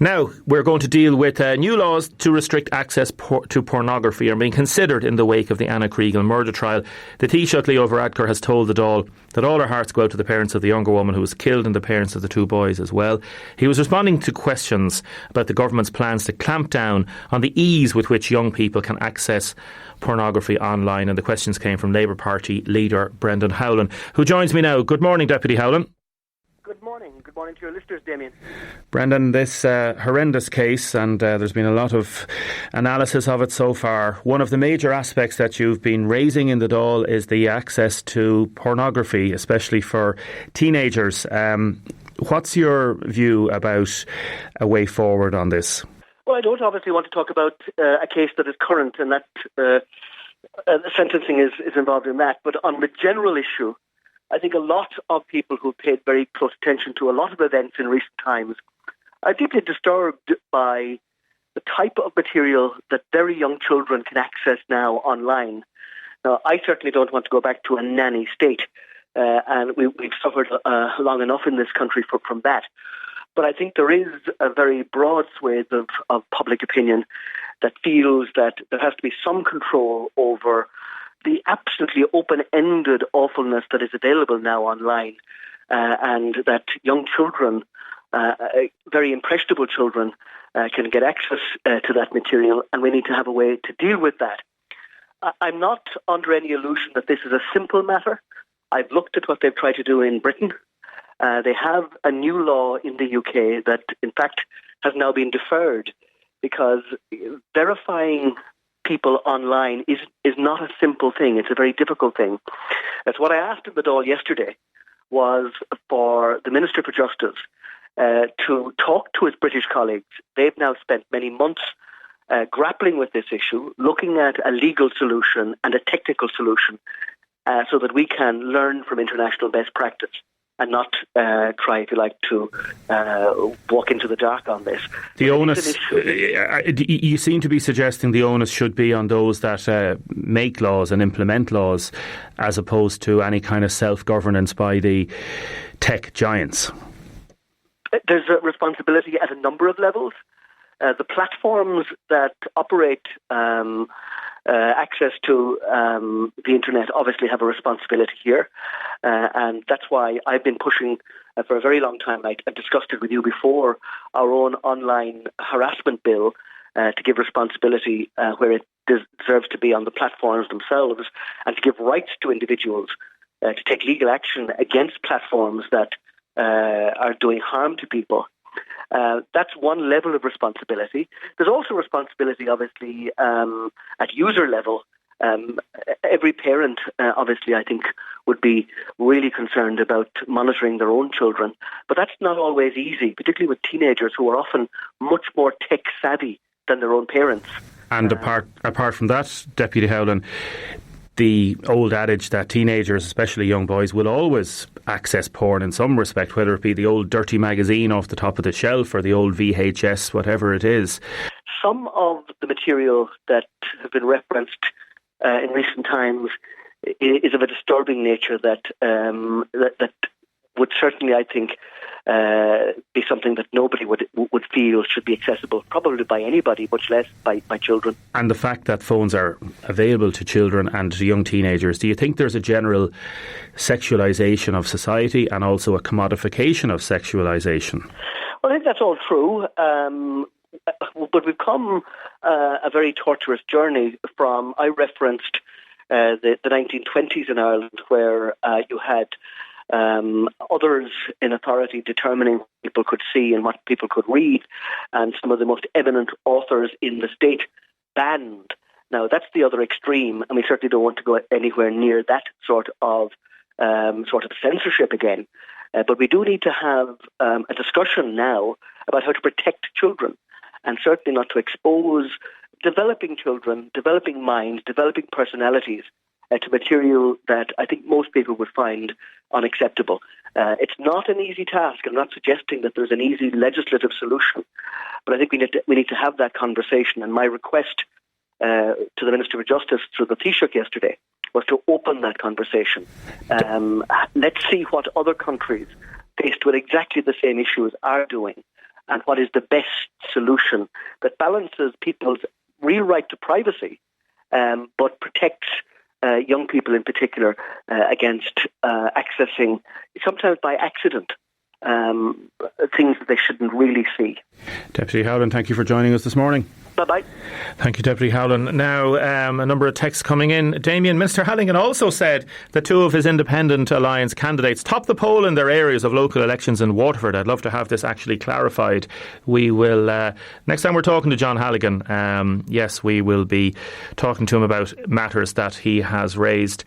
Now, we're going to deal with new laws to restrict access to pornography are being considered in the wake of the Anna Kriegel murder trial. The Taoiseach Leo Varadkar has told the Dáil that all our hearts go out to the parents of the younger woman who was killed and the parents of the two boys as well. He was responding to questions about the government's plans to clamp down on the ease with which young people can access pornography online, and the questions came from Labour Party leader Brendan Howlin, who joins me now. Good morning, Deputy Howlin. Good morning. Good morning to your listeners, Damien. Brendan, this horrendous case, and there's been a lot of analysis of it so far. One of the major aspects that you've been raising in the Dáil is the access to pornography, especially for teenagers. What's your view about a way forward on this? Well, I don't obviously want to talk about a case that is current and that sentencing is involved in that. But on the general issue, I think a lot of people who paid very close attention to a lot of events in recent times are deeply disturbed by the type of material that very young children can access now online. Now, I certainly don't want to go back to a nanny state, and we've suffered long enough in this country from that. But I think there is a very broad swathe of public opinion that feels that there has to be some control over the absolutely open-ended awfulness that is available now online, and that young children, very impressionable children, can get access to that material, and we need to have a way to deal with that. I'm not under any illusion that this is a simple matter. I've looked at what they've tried to do in Britain. They have a new law in the UK that, in fact, has now been deferred because verifying people online is not a simple thing. It's a very difficult thing. That's what I asked in the Dáil yesterday, was for the Minister for Justice to talk to his British colleagues. They've now spent many months grappling with this issue, looking at a legal solution and a technical solution so that we can learn from international best practice and not try, if you like, to walk into the dark on this. The onus, you seem to be suggesting the onus should be on those that make laws and implement laws, as opposed to any kind of self-governance by the tech giants. There's a responsibility at a number of levels. The platforms that operate access to the internet obviously have a responsibility here, and that's why I've been pushing for a very long time. I discussed it with you before, our own online harassment bill to give responsibility where it deserves to be on the platforms themselves, and to give rights to individuals to take legal action against platforms that are doing harm to people. That's one level of responsibility. There's also responsibility, obviously, at user level. Every parent, obviously, I think, would be really concerned about monitoring their own children. But that's not always easy, particularly with teenagers who are often much more tech-savvy than their own parents. And apart from that, Deputy Howlin, the old adage that teenagers, especially young boys, will always access porn in some respect, whether it be the old dirty magazine off the top of the shelf or the old VHS, whatever it is. Some of the material that have been referenced in recent times is of a disturbing nature that would certainly, I think, be something that nobody would feel should be accessible, probably by anybody, much less by children. And the fact that phones are available to children and to young teenagers, do you think there's a general sexualisation of society and also a commodification of sexualisation? Well, I think that's all true. But we've come a very torturous journey from, I referenced the 1920s in Ireland, where you had others in authority determining what people could see and what people could read, and some of the most eminent authors in the state banned. Now, that's the other extreme, and we certainly don't want to go anywhere near that sort of censorship again. But we do need to have a discussion now about how to protect children, and certainly not to expose developing children, developing minds, developing personalities to material that I think most people would find unacceptable. It's not an easy task. I'm not suggesting that there's an easy legislative solution, but I think we need to have that conversation. And my request to the Minister for Justice through the Taoiseach yesterday was to open that conversation. Let's see what other countries faced with exactly the same issues are doing, and what is the best solution that balances people's real right to privacy, but protects young people in particular against accessing, sometimes by accident, things that they shouldn't really see. Deputy Howlin, thank you for joining us this morning. Bye-bye. Thank you, Deputy Howlin. Now, a number of texts coming in. Damien, Mr Halligan also said that two of his Independent Alliance candidates topped the poll in their areas of local elections in Waterford. I'd love to have this actually clarified. We will, next time we're talking to John Halligan, yes, we will be talking to him about matters that he has raised.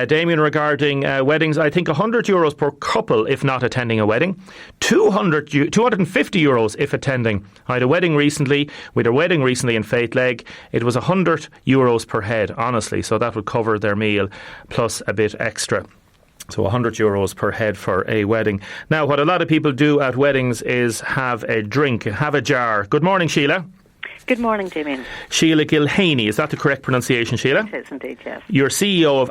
Damien, regarding weddings, I think €100 per couple if not attending a wedding, €250 if attending. I had a wedding recently, in Faith Leg. It was €100 per head, honestly, so that would cover their meal plus a bit extra. So €100 per head for a wedding. Now, what a lot of people do at weddings is have a drink, have a jar. Good morning, Sheila. Good morning, Damien. Sheila Gilhaney, is that the correct pronunciation, Sheila? It is indeed, yes. You're CEO of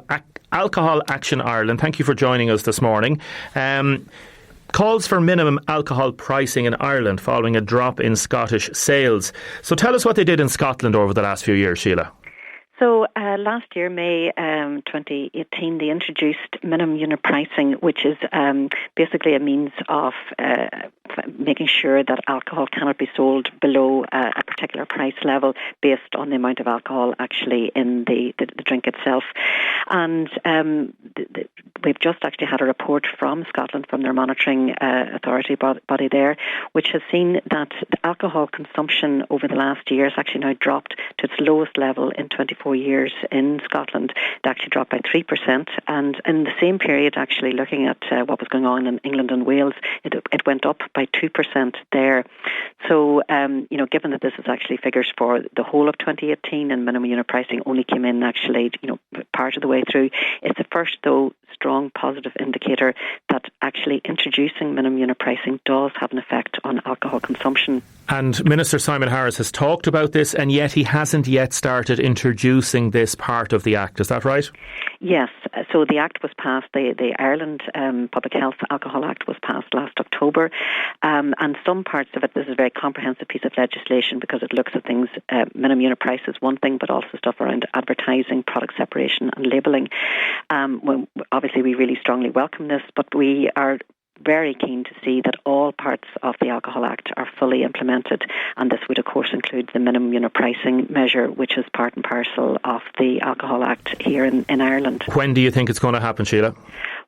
Alcohol Action Ireland. Thank you for joining us this morning. Calls for minimum alcohol pricing in Ireland following a drop in Scottish sales. So tell us what they did in Scotland over the last few years, Sheila. So last year, May 2018, they introduced minimum unit pricing, which is basically a means of making sure that alcohol cannot be sold below a particular price level based on the amount of alcohol actually in the drink itself. And we've just actually had a report from Scotland, from their monitoring authority body there, which has seen that the alcohol consumption over the last year has actually now dropped to its lowest level in 24 years in Scotland. It actually dropped by 3%, and in the same period, actually looking at what was going on in England and Wales, it went up by 2% there. So, given that this is actually figures for the whole of 2018 and minimum unit pricing only came in actually, part of the way through, it's the first, though, strong positive indicator that actually introducing minimum unit pricing does have an effect on alcohol consumption. And Minister Simon Harris has talked about this, and yet he hasn't yet started introducing this part of the Act. Is that right? Yes. So the Act was passed, the Ireland Public Health Alcohol Act was passed last October. And some parts of it, this is a very comprehensive piece of legislation because it looks at things, minimum unit price is one thing, but also stuff around advertising, product separation and labelling. Obviously, we really strongly welcome this, but we are very keen to see that all parts of the Alcohol Act are fully implemented, and this would of course include the minimum unit pricing measure, which is part and parcel of the Alcohol Act here in Ireland. When do you think it's going to happen, Sheila?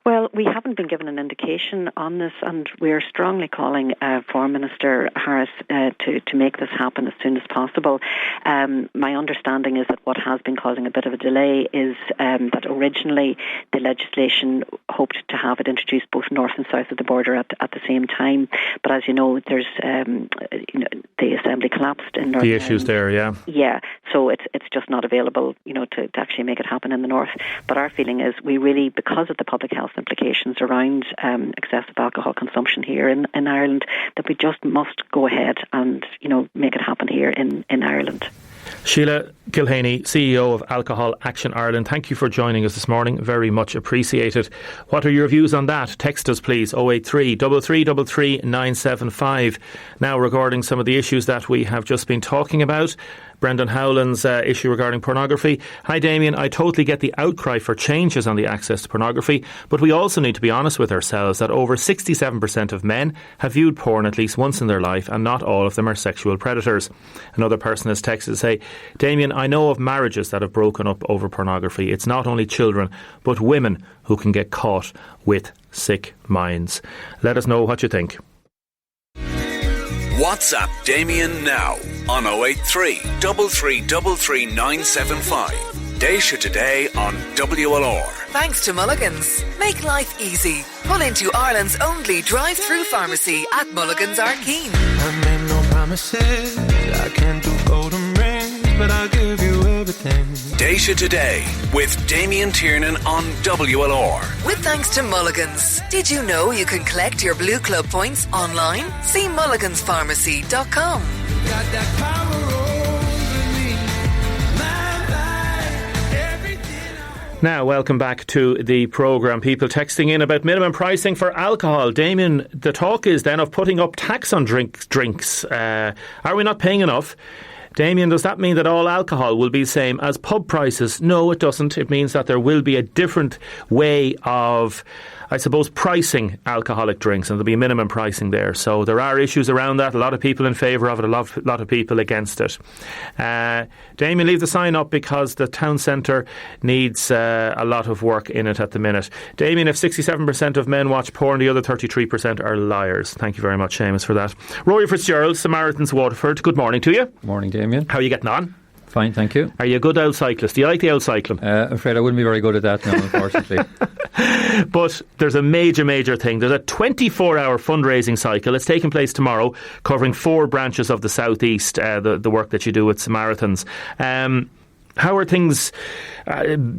Well, we haven't been given an indication on this, and we're strongly calling for Minister Harris to make this happen as soon as possible. My understanding is that what has been causing a bit of a delay is that originally the legislation hoped to have it introduced both north and south of the border at the same time. But as you know, there's the Assembly collapsed in North. The issues there, yeah. Yeah, so it's just not available, to actually make it happen in the north. But our feeling is we really, because of the public health implications around excessive alcohol consumption here in Ireland, that we just must go ahead and make it happen here in Ireland. Sheila Gilhaney, CEO of Alcohol Action Ireland, thank you for joining us this morning. Very much appreciated. What are your views on that? Text us please, 083 333 975. Now, regarding some of the issues that we have just been talking about, Brendan Howland's issue regarding pornography. Hi Damien, I totally get the outcry for changes on the access to pornography, but we also need to be honest with ourselves that over 67% of men have viewed porn at least once in their life, and not all of them are sexual predators. Another person has texted to say, Damien, I know of marriages that have broken up over pornography. It's not only children, but women who can get caught with sick minds. Let us know what you think. WhatsApp Damien now on 083 333 975. Déise today on WLR. Thanks to Mulligan's. Make life easy. Pull into Ireland's only drive-through pharmacy at Mulligan's Arkeen. I made no promises. I can't do golden rings, but I'll give you everything. Déise today with Damien Tiernan on WLR. With thanks to Mulligan's. Did you know you can collect your Blue Club points online? See mulliganspharmacy.com. Got that power over me. My everything. Now, welcome back to the programme. People texting in about minimum pricing for alcohol. Damien, the talk is then of putting up tax on drinks. Are we not paying enough? Damien, does that mean that all alcohol will be the same as pub prices? No, it doesn't. It means that there will be a different way of, I suppose, pricing alcoholic drinks, and there'll be minimum pricing there. So there are issues around that. A lot of people in favour of it, a lot of people against it. Damien, leave the sign up because the town centre needs a lot of work in it at the minute. Damien, if 67% of men watch porn, the other 33% are liars. Thank you very much, Seamus, for that. Rory Fitzgerald, Samaritans Waterford. Good morning to you. Morning, Damien. How are you getting on? Fine, thank you. Are you a good old cyclist? Do you like the old cycling? I'm afraid I wouldn't be very good at that now, unfortunately. But there's a major thing. There's a 24-hour fundraising cycle. It's taking place tomorrow, covering 4 branches of the southeast, the work that you do with Samaritans. How are things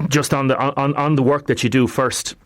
just on the work that you do first?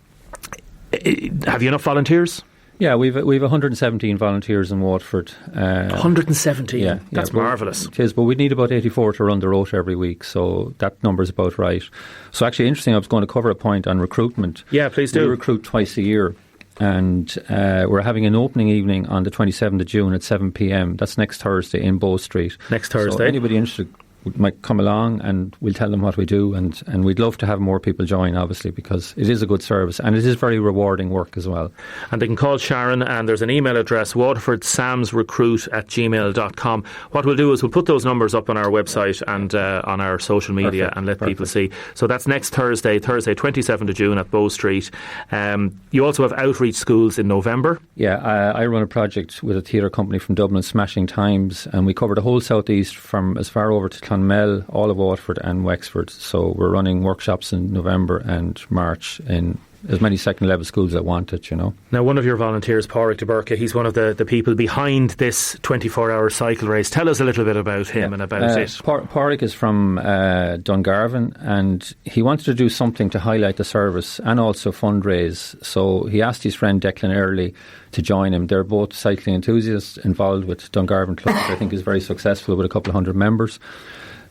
Have you enough volunteers? Yeah, we've 117 volunteers in Waterford. 117? Yeah, that's marvellous. It is, but we need about 84 to run the rota every week, so that number's about right. So actually, interesting, I was going to cover a point on recruitment. Yeah, please do. We recruit twice a year, and we're having an opening evening on the 27th of June at 7 p.m. That's next Thursday in Bow Street. Next Thursday. So anybody interested, might come along and we'll tell them what we do, and we'd love to have more people join, obviously, because it is a good service and it is very rewarding work as well. And they can call Sharon, and there's an email address, waterfordsamsrecruit@gmail.com. What we'll do is we'll put those numbers up on our website and on our social media. Perfect. And let people see. So that's next Thursday 27th of June at Bow Street. You also have outreach schools in November. Yeah, I run a project with a theatre company from Dublin, Smashing Times, and we cover the whole southeast from as far over to Clonmel, all of Waterford and Wexford. So we're running workshops in November and March in as many second level schools that want it, you know. Now, one of your volunteers, Pádraig de Burca, he's one of the people behind this 24-hour cycle race. Tell us a little bit about him and about it. Pádraig is from Dungarvan, and he wanted to do something to highlight the service and also fundraise. So he asked his friend Declan Early to join him. They're both cycling enthusiasts involved with Dungarvan Club, which I think is very successful with a couple of hundred members.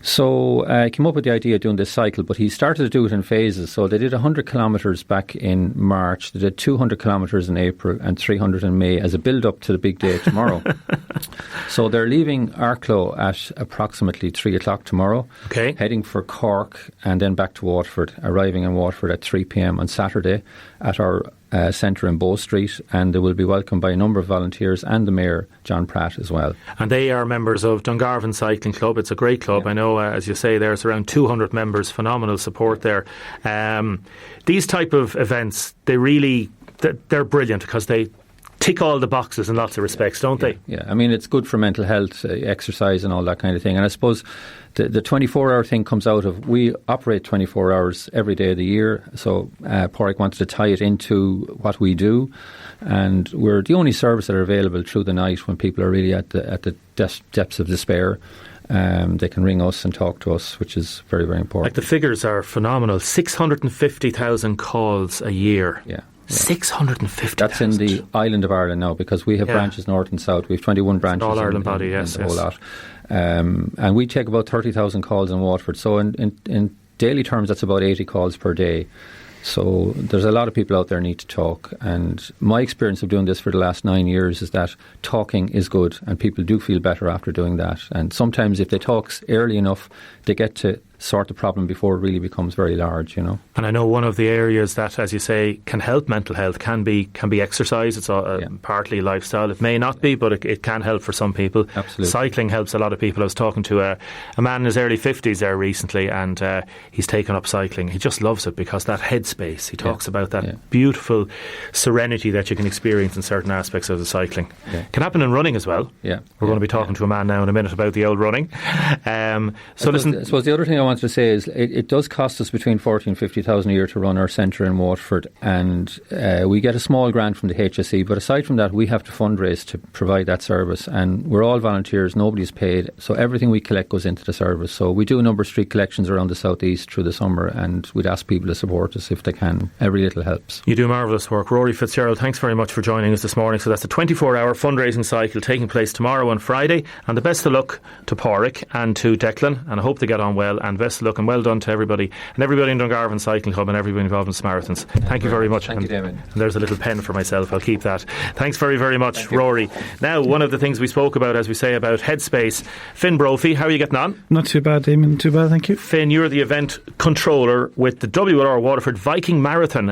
So I came up with the idea of doing this cycle, but he started to do it in phases. So they did 100 kilometres back in March, they did 200 kilometres in April and 300 in May as a build-up to the big day tomorrow. So they're leaving Arklow at approximately 3 o'clock tomorrow, heading for Cork and then back to Waterford, arriving in Waterford at 3 p.m. on Saturday at our centre in Bow Street, and they will be welcomed by a number of volunteers and the Mayor, John Pratt, as well. And they are members of Dungarvan Cycling Club. It's a great club. I know, as you say, there's around 200 members, phenomenal support there. These type of events, they're brilliant because they tick all the boxes in lots of respects, don't they? Yeah, I mean, it's good for mental health, exercise and all that kind of thing. And I suppose the 24-hour thing comes out of, we operate 24 hours every day of the year. So Pádraig wanted to tie it into what we do. And we're the only service that are available through the night when people are really at the depths of despair. They can ring us and talk to us, which is very, very important. Like, the figures are phenomenal. 650,000 calls a year. Yeah. 650,000. That's in the island of Ireland now, because we have branches north and south. We have 21 branches. All Ireland body, yes. The whole lot. And we take about 30,000 calls in Waterford. So in daily terms, that's about 80 calls per day. So there's a lot of people out there need to talk. And my experience of doing this for the last 9 years is that talking is good, and people do feel better after doing that. And sometimes if they talk early enough, they get to sort the problem before it really becomes very large, you know. And I know one of the areas that, as you say, can help mental health can be exercise. It's partly lifestyle. It may not be, but it can help for some people. Absolutely. Cycling helps a lot of people. I was talking to a man in his early 50s there recently, and he's taken up cycling. He just loves it because that headspace, he talks about that beautiful serenity that you can experience in certain aspects of the cycling. Can happen in running as well. Yeah. We're going to be talking to a man now in a minute about the old running. I suppose the other thing I wanted to say is it does cost us between 40 and 50,000 a year to run our centre in Waterford, and we get a small grant from the HSE, but aside from that we have to fundraise to provide that service, and we're all volunteers, nobody's paid, so everything we collect goes into the service. So we do a number of street collections around the southeast through the summer, and we'd ask people to support us if they can. Every little helps. You do marvellous work. Rory Fitzgerald, thanks very much for joining us this morning. So that's a 24-hour fundraising cycle taking place tomorrow and Friday, and the best of luck to Pádraig and to Declan, and I hope they get on well, and best of luck and well done to everybody in Dungarvan Cycling Club and everybody involved in marathons. Thank you very much. Thank you, David. And there's a little pen for myself, I'll keep that. Thanks very, very much, Rory. Now, one of the things we spoke about, as we say, about Headspace. Finn Brophy, how are you getting on? Not too bad, Damien, too bad, thank you. Finn, you're the event controller with the WLR Waterford Viking Marathon.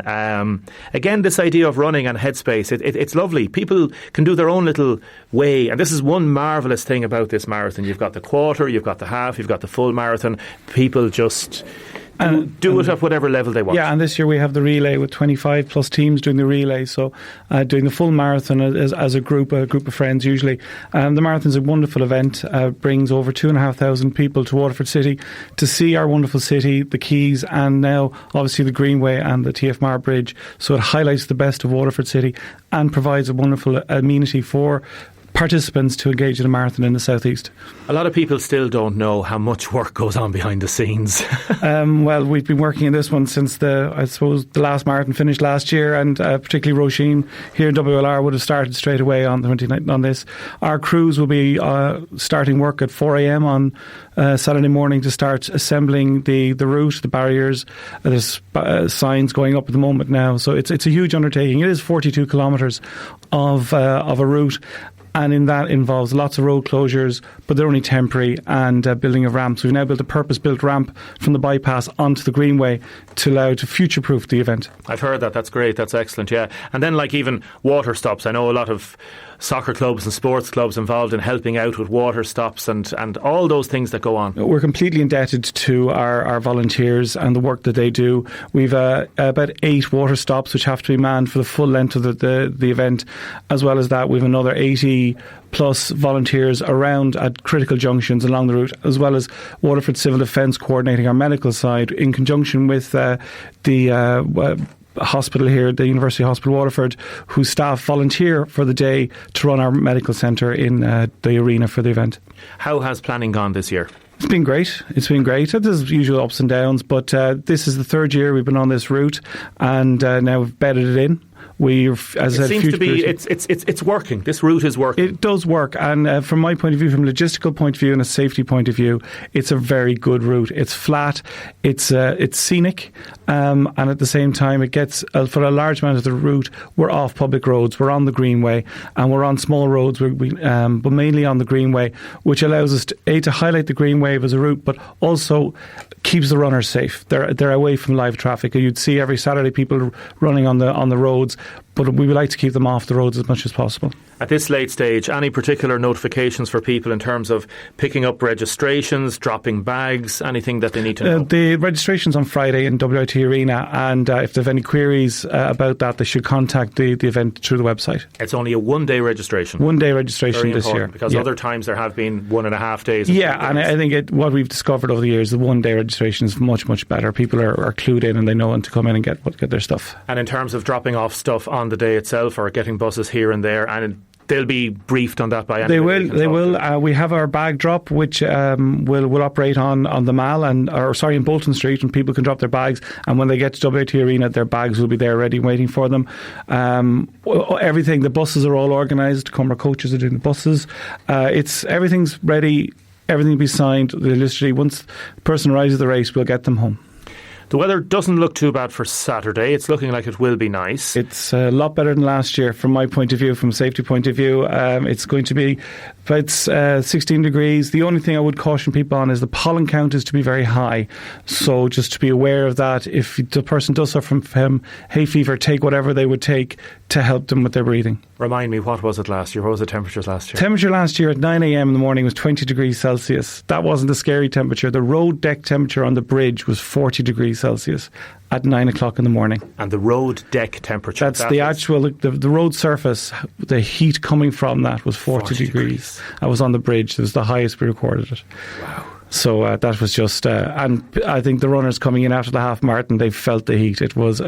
Again, this idea of running and Headspace, it's lovely. People can do their own little way, and this is one marvellous thing about this marathon. You've got the quarter, you've got the half, you've got the full marathon. People just do it at whatever level they want. Yeah, and this year we have the relay with 25 plus teams doing the relay, so doing the full marathon as a group of friends usually. The marathon's a wonderful event, brings over 2,500 people to Waterford City to see our wonderful city, the quays, and now obviously the Greenway and the TFMR Bridge. So it highlights the best of Waterford City and provides a wonderful amenity for participants to engage in a marathon in the southeast. A lot of people still don't know how much work goes on behind the scenes. Well, we've been working in this one since the last marathon finished last year, and particularly Roisin here in WLR would have started straight away on the 29th on this. Our crews will be starting work at 4 a.m. on Saturday morning to start assembling the route, the barriers. There's signs going up at the moment now, so it's a huge undertaking. It is 42 kilometres of a route. and in that involves lots of road closures, but they're only temporary, and building of ramps. We've now built a purpose-built ramp from the bypass onto the Greenway to allow to future-proof the event. I've heard that. That's great. That's excellent, yeah. And then like even water stops. I know a lot of soccer clubs and sports clubs involved in helping out with water stops and all those things that go on. We're completely indebted to our volunteers and the work that they do. We've about 8 water stops which have to be manned for the full length of the event. As well as that, we've another 80 plus volunteers around at critical junctions along the route, as well as Waterford Civil Defence coordinating our medical side in conjunction with the hospital here, the University Hospital Waterford, whose staff volunteer for the day to run our medical centre in the arena for the event. How has planning gone this year? It's been great. There's usual ups and downs, but this is the 3rd year we've been on this route, and now we've bedded it in. It's working. This route is working. It does work, and from my point of view, from a logistical point of view and a safety point of view, it's a very good route. It's flat, it's scenic, and at the same time, it gets for a large amount of the route, we're off public roads, we're on the Greenway, and we're on small roads, but mainly on the Greenway, which allows us to highlight the Greenway as a route, but also keeps the runners safe. They're away from live traffic. You'd see every Saturday people running on the roads, but we would like to keep them off the roads as much as possible. At this late stage, any particular notifications for people in terms of picking up registrations, dropping bags, anything that they need to know? The registration's on Friday in WIT Arena, and if they have any queries about that, they should contact the event through the website. It's only a one-day registration. One-day registration Very this year. important, because other times there have been 1.5 days. Yeah, and I think what we've discovered over the years, the one-day registration is much, much better. People are clued in and they know when to come in and get their stuff. And in terms of dropping off stuff on the day itself or getting buses here and there, and they'll be briefed on that by anybody. They will. We have our bag drop, which will operate on the Mall in Bolton Street, and people can drop their bags. And when they get to WIT Arena, their bags will be there ready, waiting for them. Everything. The buses are all organised. Cumber coaches are doing the buses. Everything's ready. Everything will be signed. Literally, once the person arrives at the race, we'll get them home. The weather doesn't look too bad for Saturday. It's looking like it will be nice. It's a lot better than last year from my point of view, from a safety point of view. It's going to be about 16 degrees. The only thing I would caution people on is the pollen count is to be very high. So just to be aware of that. If the person does suffer from hay fever, take whatever they would take to help them with their breathing. Remind me, what was it last year? What was the temperatures last year? Temperature last year at 9 a.m. in the morning was 20 degrees Celsius. That wasn't a scary temperature. The road deck temperature on the bridge was 40 degrees Celsius at 9 o'clock in the morning. And the road deck temperature? That's the actual, the road surface, the heat coming from that was 40 degrees. I was on the bridge. It was the highest we recorded it. Wow. So that was just, and I think the runners coming in after the half marathon, they felt the heat. It was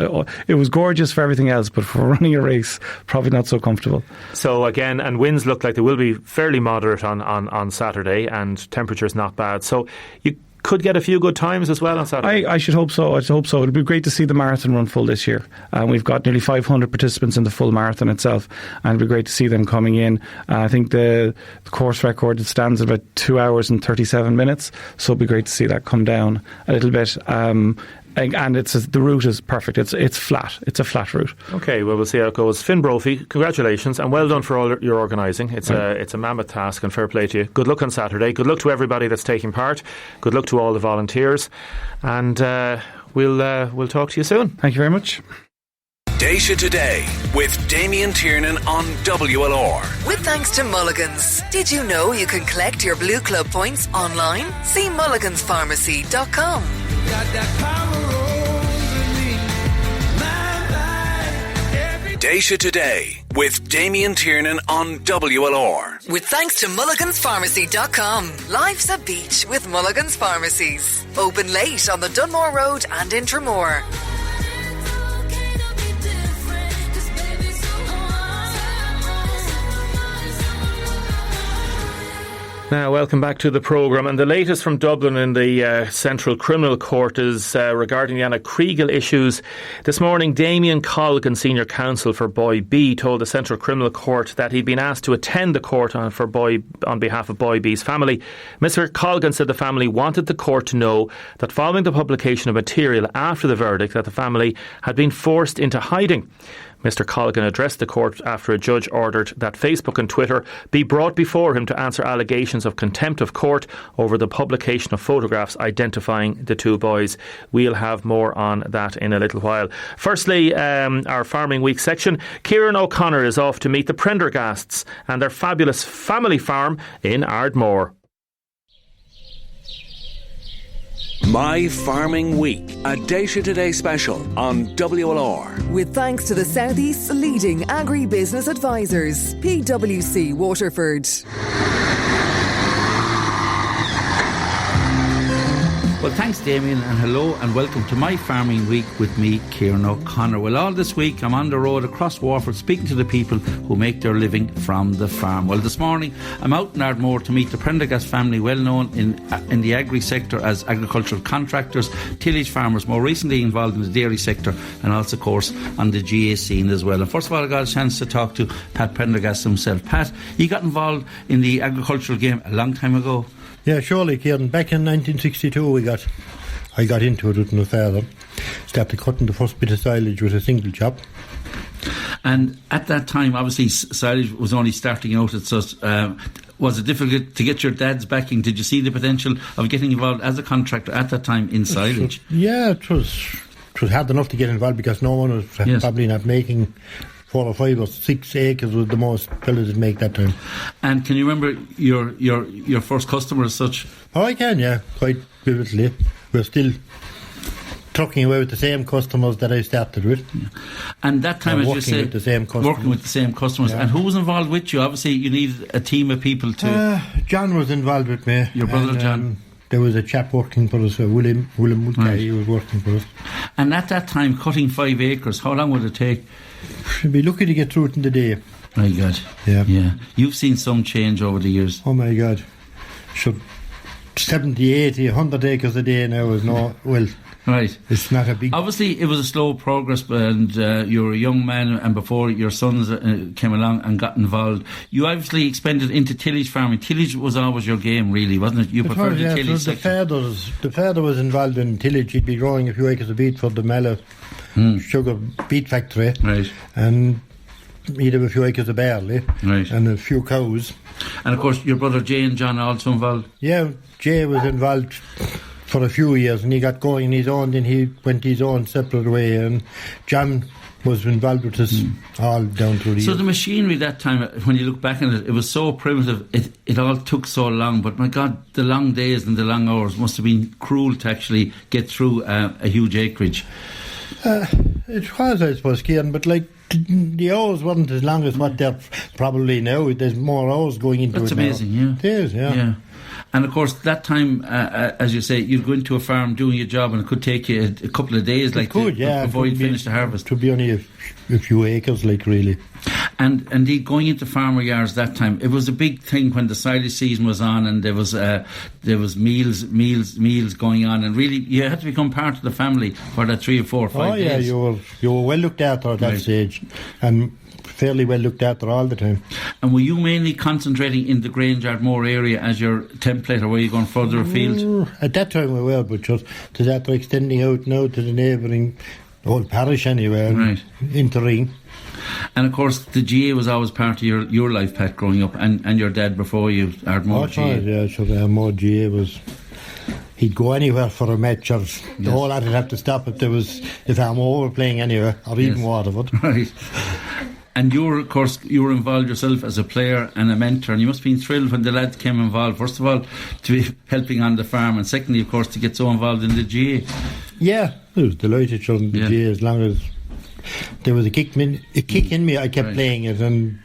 gorgeous for everything else, but for running a race, probably not so comfortable. So again, and winds look like they will be fairly moderate on Saturday, and temperatures not bad. So you could get a few good times as well on Saturday. I should hope so. It'll be great to see the marathon run full this year. We've got nearly 500 participants in the full marathon itself, and it'll be great to see them coming in. I think the course record stands at about 2 hours and 37 minutes, so it'll be great to see that come down a little bit. And the route is perfect. It's flat. It's a flat route. Okay, well, we'll see how it goes. Finn Brophy, congratulations and well done for all your organising. It's a mammoth task, and fair play to you. Good luck on Saturday. Good luck to everybody that's taking part. Good luck to all the volunteers, and we'll talk to you soon. Thank you very much. Déise Today with Damien Tiernan on WLR. With thanks to Mulligan's. Did you know you can collect your Blue Club points online? See mulliganspharmacy.com. Déise Today with Damien Tiernan on WLR. With thanks to mulliganspharmacy.com. Life's a beach with Mulligan's Pharmacies. Open late on the Dunmore Road and in Tremore. Now, welcome back to the programme. And the latest from Dublin in the Central Criminal Court is regarding the Anna Kriegel issues. This morning, Damien Colgan, Senior Counsel for Boy B, told the Central Criminal Court that he'd been asked to attend the court on behalf of Boy B's family. Mr Colgan said the family wanted the court to know that following the publication of material after the verdict, that the family had been forced into hiding. Mr. Colgan addressed the court after a judge ordered that Facebook and Twitter be brought before him to answer allegations of contempt of court over the publication of photographs identifying the two boys. We'll have more on that in a little while. Firstly, our Farming Week section. Kieran O'Connor is off to meet the Prendergasts and their fabulous family farm in Ardmore. My Farming Week, a Déise Today special on WLR. With thanks to the Southeast's leading agri-business advisors, PwC Waterford. Well, thanks, Damien, and hello and welcome to My Farming Week with me, Kieran O'Connor. Well, all this week I'm on the road across Waterford speaking to the people who make their living from the farm. Well, this morning I'm out in Ardmore to meet the Prendergast family, well known in the agri sector as agricultural contractors, tillage farmers, more recently involved in the dairy sector, and also, of course, on the GA scene as well. And first of all, I got a chance to talk to Pat Prendergast himself. Pat, he got involved in the agricultural game a long time ago. Yeah, surely, Kieran. Back in 1962 I got into it with my father. Started cutting the first bit of silage with a single chop. And at that time, obviously, silage was only starting out. Was it difficult to get your dad's backing? Did you see the potential of getting involved as a contractor at that time in silage? Yeah, it was hard enough to get involved because no one was probably not making 4 or 5 or 6 acres was the most fellas would make that time. And can you remember your first customer as such? Oh, I can, yeah, quite vividly. We're still trucking away with the same customers that I started with. Yeah. And that time, as you say, working with the same customers. Yeah. And who was involved with you? Obviously, you needed a team of people to... John was involved with me. Your brother, John? There was a chap working for us, William Mulcahy, right. He was working for us. And at that time, cutting 5 acres, how long would it take? You'd be lucky to get through it in the day. My God. Yeah. You've seen some change over the years. Oh my God. 70, 80, 100 acres a day now is no... Well... Right. It's not a big... Obviously, it was a slow progress, and you were a young man, and before your sons came along and got involved, you obviously expanded into tillage farming. Tillage was always your game, really, wasn't it? You preferred the tillage sector. The father was involved in tillage. He'd be growing a few acres of beet for the Mallow sugar beet factory. Right. And he'd have a few acres of barley. Right. And a few cows. And, of course, your brother Jay and John are also involved? Yeah, Jay was involved for a few years, and he got going on his own, then he went his own separate way, and John was involved with us all down through the So years. the machinery that time, when you look back on it, it was so primitive, it all took so long, but my God, the long days and the long hours must have been cruel to actually get through a huge acreage. It was, I suppose, Kieran, but like the hours weren't as long as what they're probably now. There's more hours going into That's it amazing, now. yeah. It is, yeah. And of course, that time, as you say, you'd go into a farm doing your job, and it could take you a couple of days, before you'd finish the harvest. To be only a few acres, like, really. And indeed, going into farmer yards that time, it was a big thing when the silage season was on, and there was meals going on, and really you had to become part of the family for that 3 or 4 or 5 days. Oh yeah, you were well looked after at that stage, and fairly well looked after all the time. And were you mainly concentrating in the Grange Ardmore area as your template, or were you going further afield? At that time we were, but just to that extending out now to the neighbouring whole parish anyway, right, into Ring. And of course the GA was always part of your life, Pat, growing up, and your dad before you, Ardmore GA. Yeah, sure, Ardmore GA was... He'd go anywhere for a match, or the whole lot would have to stop if Ardmore were playing anywhere, or even Waterford. Right. And you were involved yourself as a player and a mentor, and you must have been thrilled when the lads came involved, first of all, to be helping on the farm, and secondly, of course, to get so involved in the GA. Yeah, I was delighted to in the GA, as long as there was a kick in me, I kept playing it, and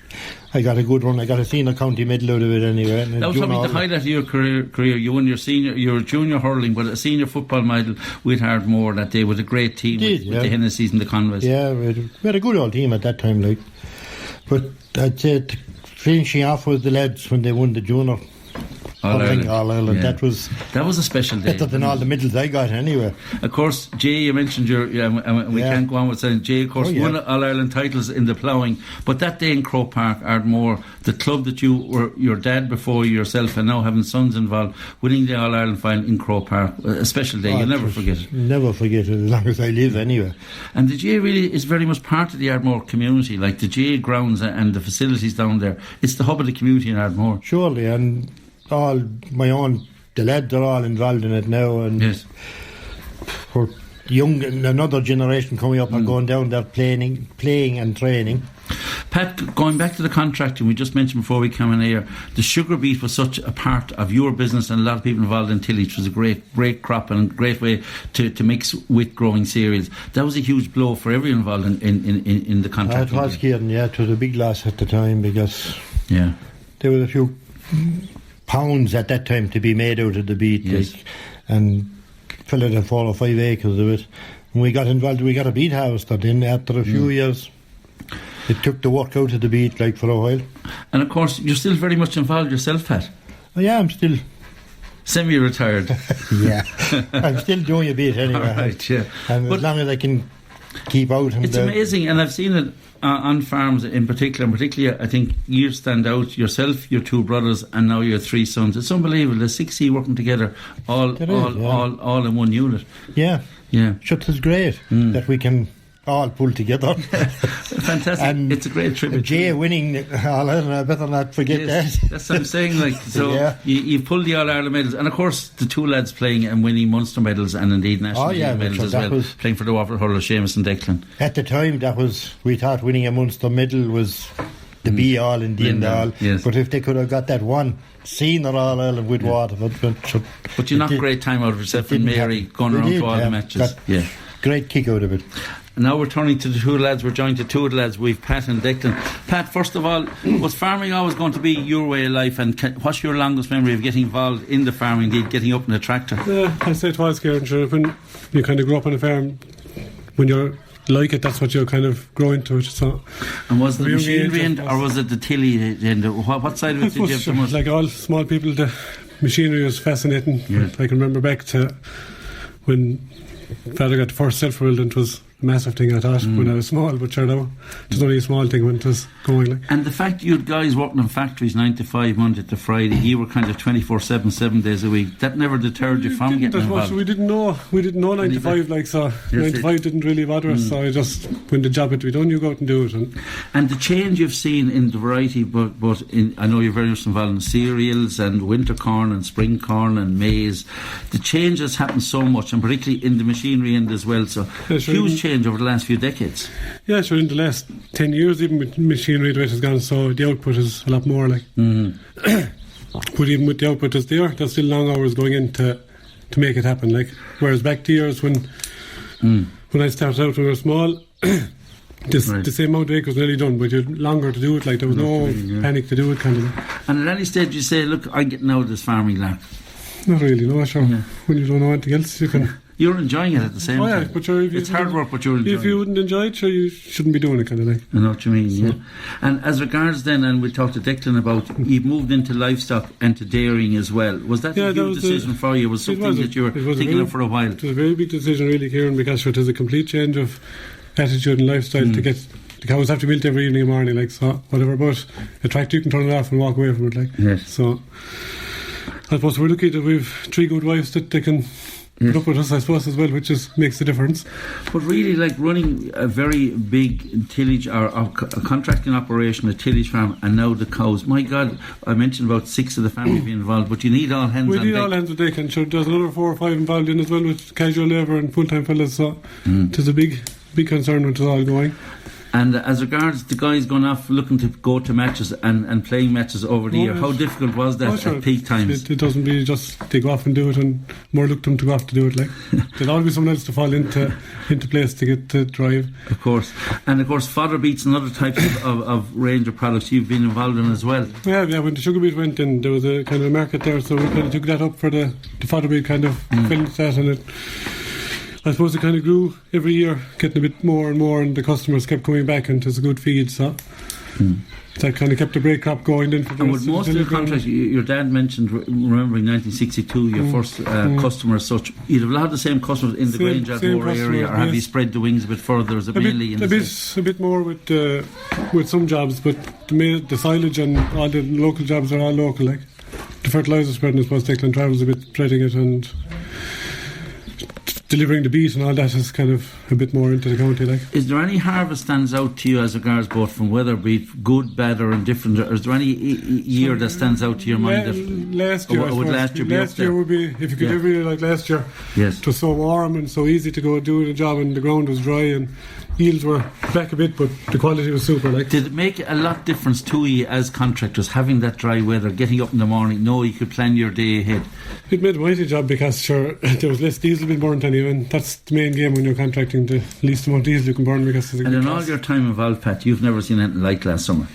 I got a good run. I got a senior county medal out of it anyway. And that was probably the highlight of your career. You won your junior hurling, but a senior football medal with Ardmore that day with a great team, with the Hennessy's and the Conways. Yeah, we had a good old team at that time, like. But I'd say finishing off with the lads when they won the junior All Ireland. Yeah. That was a special day. Better than all the medals I got anyway. Of course, Jay, you mentioned we can't go on with saying Jay, of course, won All Ireland titles in the ploughing. But that day in Croke Park, Ardmore, the club that you were your dad before yourself and now having sons involved, winning the All Ireland final in Croke Park, a special day. You'll never forget it. Never forget it as long as I live anyway. And the Jay really is very much part of the Ardmore community, like the Jay grounds and the facilities down there. It's the hub of the community in Ardmore. Surely, and the lads are all involved in it now, and for another generation coming up are going down there playing and training. Pat, going back to the contracting, we just mentioned before we came on air, the sugar beet was such a part of your business and a lot of people involved in tillage. It was a great crop and a great way to mix with growing cereals. That was a huge blow for everyone involved in the contracting. It was, Kieran, it was a big loss at the time because there was a few pounds at that time to be made out of the beet, and fell out 4 or 5 acres of it. And we got involved, we got a beet harvester then after a few years. It took the work out of the beet for a while. And of course, you're still very much involved yourself, Pat. Oh, yeah, I'm still semi-retired. Yeah, I'm still doing a bit anyway. Right, yeah. And as long as I can keep out. It's amazing, and I've seen it on farms in particular. And particularly, I think you stand out yourself, your 2 brothers, and now your 3 sons. It's unbelievable. The 6 working together, all in one unit. Yeah. Sure, it's great that we can all pull together. Fantastic. And it's a great tribute. Jay winning All Ireland, I better not forget that. That's what I'm saying. You've pulled the All Ireland medals, and of course the 2 lads playing and winning Munster medals and indeed national medals as well, playing for the Waffle Hurler, Seamus and Declan. At the time, we thought winning a Munster medal was the be all and the end all. Yes. But if they could have got that one senior All Ireland with Waterford, but you knocked great time out of yourself and Mary going around to all the matches. Great kick out of it. Now we're turning to the 2 lads. We're joined to 2 of the lads. We've Pat and Declan. Pat, first of all, was farming always going to be your way of life? And what's your longest memory of getting involved in the farm, indeed, getting up in a tractor? Yeah, I'd say it was, Kieran. Sure, when you kind of grow up on a farm, when you're like it, that's what you kind of grow into it. So, and was the machinery end, or was it the tilly end? What side of it did you have the most? Like all small people, the machinery was fascinating. Yeah. I can remember back to when Father got the first self-rilled, and it was a massive thing, I thought, when I was small, but sure now it was only a small thing when it was going. And the fact you had guys working in factories 9 to 5, Monday to Friday, you were kind of 24/7, 7 days a week, that never deterred you from getting involved? We didn't know 9 to 5, so 9 to 5 didn't really bother us, so I just, when the job had to be done, you go out and do it. And the change you've seen in the variety, but I know you're very much involved in cereals and winter corn and spring corn and maize, the change has happened so much, and particularly in the machinery end as well, so huge change over the last few decades. Yeah, sure, in the last 10 years even with machinery the way it has gone, so the output is a lot more but even with the output that's there's still long hours going in to make it happen, whereas back to years when I started out when we were small the same amount of acres nearly done, but you had longer to do it, there was no panic to do it kind of thing. And at any stage you say, look, I'm getting out of this farming land? Not really, no, sure. When you don't know anything else, you can... You're enjoying it at the same time. But sure, it's hard work, but you're enjoying it. If you wouldn't enjoy it, sure, you shouldn't be doing it, kind of thing. I know what you mean, yeah. And as regards then, and we talked to Declan about, you've moved into livestock and to dairying as well. Was that a huge decision for you? Was something that you were thinking of for a while? It was a very big decision, really, Kieran, because it is a complete change of attitude and lifestyle to get... The cows have to milk every evening and morning, so whatever, but a tractor you can turn it off and walk away from it, Yes. So I suppose we're lucky that we've 3 good wives that they can put up with us, I suppose, as well, which makes the difference. But really, running a very big tillage or a contracting operation, a tillage farm, and now the cows, my God, I mentioned about 6 of the family being involved, but you need all hands on deck. We need all hands on deck, and sure, there's another 4 or 5 involved in as well with casual labour and full-time fellas, so it is a big concern when it's all going. And as regards the guys going off looking to go to matches and playing matches over the year, how difficult was that at peak times? It doesn't really just they go off and do it, and more look them to go off to do it. There'll always be someone else to fall into place to get to drive. Of course. And of course fodder beets and other types of range of products you've been involved in as well. Yeah, when the sugar beet went in, there was a kind of a market there, so we kind of took that up for the fodder beet, kind of filmed that, and I suppose it kind of grew every year, getting a bit more and more, and the customers kept coming back, and it was a good feed. So That kind of kept the break crop going then. For the And rest with of most the of your delivery. contracts, your dad mentioned, remembering 1962, your first customer as such, you'd have a lot of the same customers in the Grange Ardmore area, or have you spread the wings a bit further? Is it mainly in a bit more with some jobs, but the silage and all the local jobs are all local. Like the fertiliser spreading, I suppose Declan travels a bit spreading it, and delivering the beet and all that is kind of a bit more into the county. Like, is there any harvest stands out to you as regards both from weather, be it good, bad, or indifferent? Or is there any year that stands out to your mind? Last year, would last year be up there? would be, if you could do really like last year. Yes. It was so warm and so easy to go do the job, and the ground was dry and yields were back a bit, but the quality was super. Like, did it make a lot difference to you as contractors having that dry weather, getting up in the morning, know you could plan your day ahead? It made a mighty job because sure there was less diesel being burnt anyway, and that's the main game when you're contracting, the least amount of diesel you can burn because it's a And good in all cost. your time involved, Pat, you've never seen anything like last summer.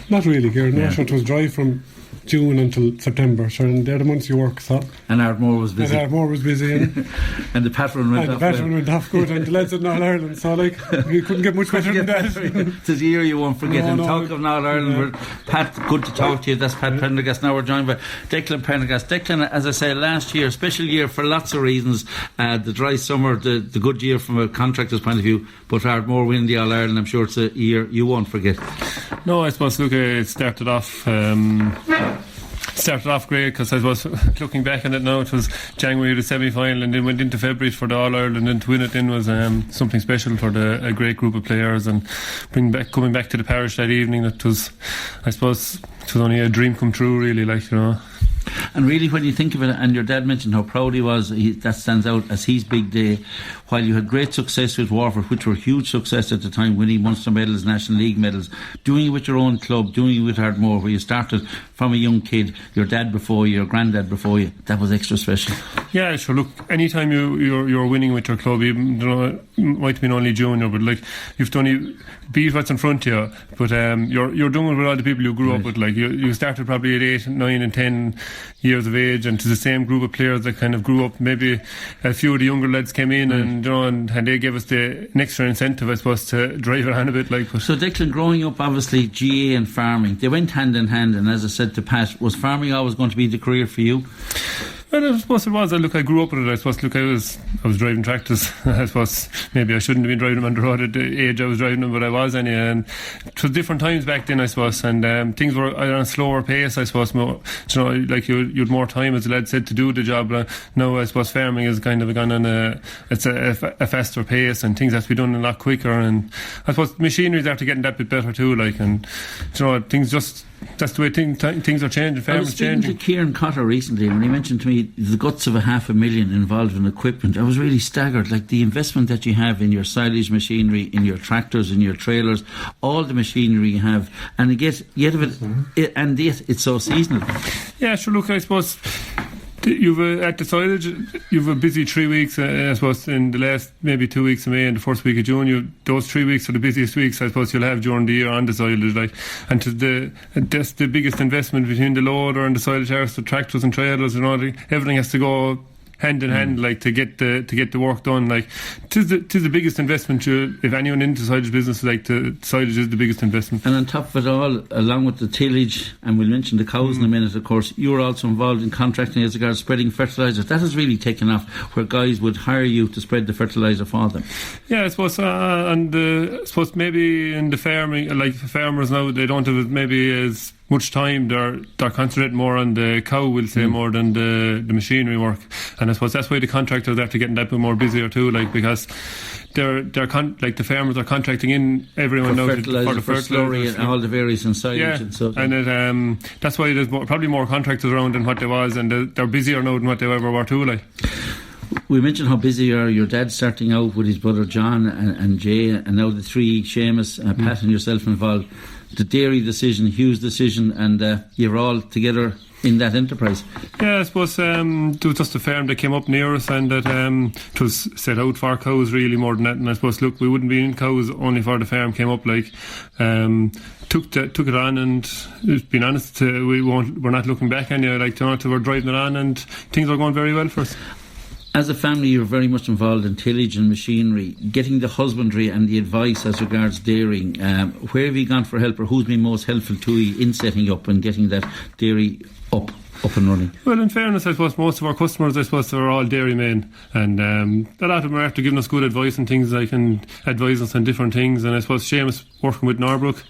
Not really, Kieran. No, Yeah. sure, it was dry from June until September, sure, and they're the months you work, so. And Ardmore was busy. And Ardmore was busy, and, And the pattern went and the off pattern well. went off good, and the lads in All Ireland, so like, you couldn't get much better than that. It's a year you won't forget. No, And no. talk of Northern Ireland, we're, Pat, good to talk to you. That's Pat Prendergast. Now we're joined by Declan Prendergast. Declan, as I said, last year, special year for lots of reasons. The dry summer, the good year from a contractor's point of view, but Ardmore winning the All Ireland, I'm sure it's a year you won't forget. No, I suppose, look, it started off great, because I suppose looking back on it now, it was January the semi-final, and then went into February for the All Ireland, and to win it then was something special for a great group of players, and coming back to the parish that evening, it was, I suppose, it was only a dream come true, really, like, you know. And really, when you think of it, and your dad mentioned how proud he was, that stands out as his big day. While you had great success with Waterford, which were huge success at the time, winning Munster medals, National League medals, doing it with your own club, doing it with Ardmore, where you started from a young kid, your dad before you, your granddad before you, that was extra special. Yeah, sure. Look, anytime you're winning with your club, even, you know, it might have been only junior, but like, you've done beat what's in front of you, but you're doing it with all the people you grew up with. Like, you started probably at 8, 9 and 10 years of age, and to the same group of players that kind of grew up. Maybe a few of the younger lads came in, and, you know, and they gave us an extra incentive, I suppose, to drive it on a bit. Like, but so Declan, growing up, obviously GA and farming, they went hand in hand, and as I said to Pat, was farming always going to be the career for you? Well, I suppose it was. Look, I grew up with it. I suppose, look, I was driving tractors. I suppose maybe I shouldn't have been driving them on the road at the age I was driving them, but I was anyway. And it was different times back then, I suppose. And things were on a slower pace, I suppose. More, you know, like you had more time, as the lad said, to do the job. Now, I suppose farming has kind of gone on a faster pace, and things have to be done a lot quicker. And I suppose machinery's after getting that bit better too. Like, and, you know, things just. That's the way things are changing. I was speaking to Kieran Cotter recently, when he mentioned to me the guts of $500,000 involved in equipment. I was really staggered, like the investment that you have in your silage machinery, in your tractors, in your trailers, all the machinery you have, and yet it's so seasonal. Yeah, sure. Look, I suppose you've at the silage, you've a busy 3 weeks. I suppose in the last maybe 2 weeks of May and the first week of June, those 3 weeks are the busiest weeks, I suppose, you'll have during the year on the silage. Like, and that's the biggest investment between the loader and the silage harvest, the tractors and trailers and all. Everything has to go hand in hand, like, to get the work done. Like, tis the biggest investment. If anyone into the silage business, like, the silage is the biggest investment. And on top of it all, along with the tillage, and we'll mention the cows in a minute, of course, you were also involved in contracting as regards spreading fertiliser. That has really taken off, where guys would hire you to spread the fertiliser for them. Yeah, I suppose, and I suppose maybe in the farming, like farmers now, they don't have maybe as much time. They're concentrating more on the cow, we'll say, more than the machinery work. And I suppose that's why the contractors are after getting that bit more busier too, like, because like the farmers are contracting in everyone now for the fertiliser and all the various and silage. Yeah, and so and that's why there's probably more contractors around than what there was, and they're busier now than what they ever were too, like. We mentioned how busy you are. Your dad starting out with his brother John and Jay, and now the three, Seamus, Pat and yourself involved. The dairy decision, Hugh's decision, and you're all together in that enterprise. Yeah, I suppose it was just a farm that came up near us, and that it was set out for cows really more than that. And I suppose, look, we wouldn't be in cows only for the farm came up, like. Took it on, and being honest, we're not looking back anyway. Like, we're driving it on, and things are going very well for us. As a family, you're very much involved in tillage and machinery. Getting the husbandry and the advice as regards dairying, where have you gone for help, or who's been most helpful to you in setting up and getting that dairy up and running? Well, in fairness, I suppose most of our customers, I suppose, are all dairymen, and a lot of them are after giving us good advice and things, like, and advise us on different things. And I suppose Seamus, working with Norbrook,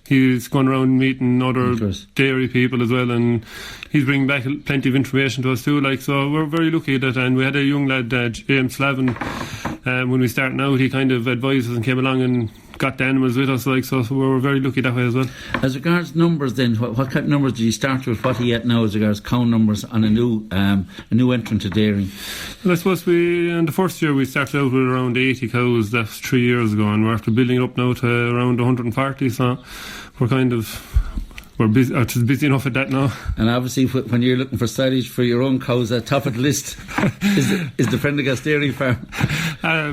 he's going around meeting other dairy people as well, and he's bringing back plenty of information to us too. Like, so we're very lucky at that. And we had a young lad, James Slavin, when we started out, he kind of advised us and came along and got the animals with us, like, so we were very lucky that way as well. As regards numbers then, what kind of numbers did you start with? What are you at now as regards cow numbers on a new entrant to dairying? Well, I suppose in the first year we started out with around 80 cows. That's 3 years ago, and we're after building it up now to around 140, so we're busy enough at that now. And obviously, when you're looking for silage for your own cows, at top of the list is the Prendergast Dairy Farm.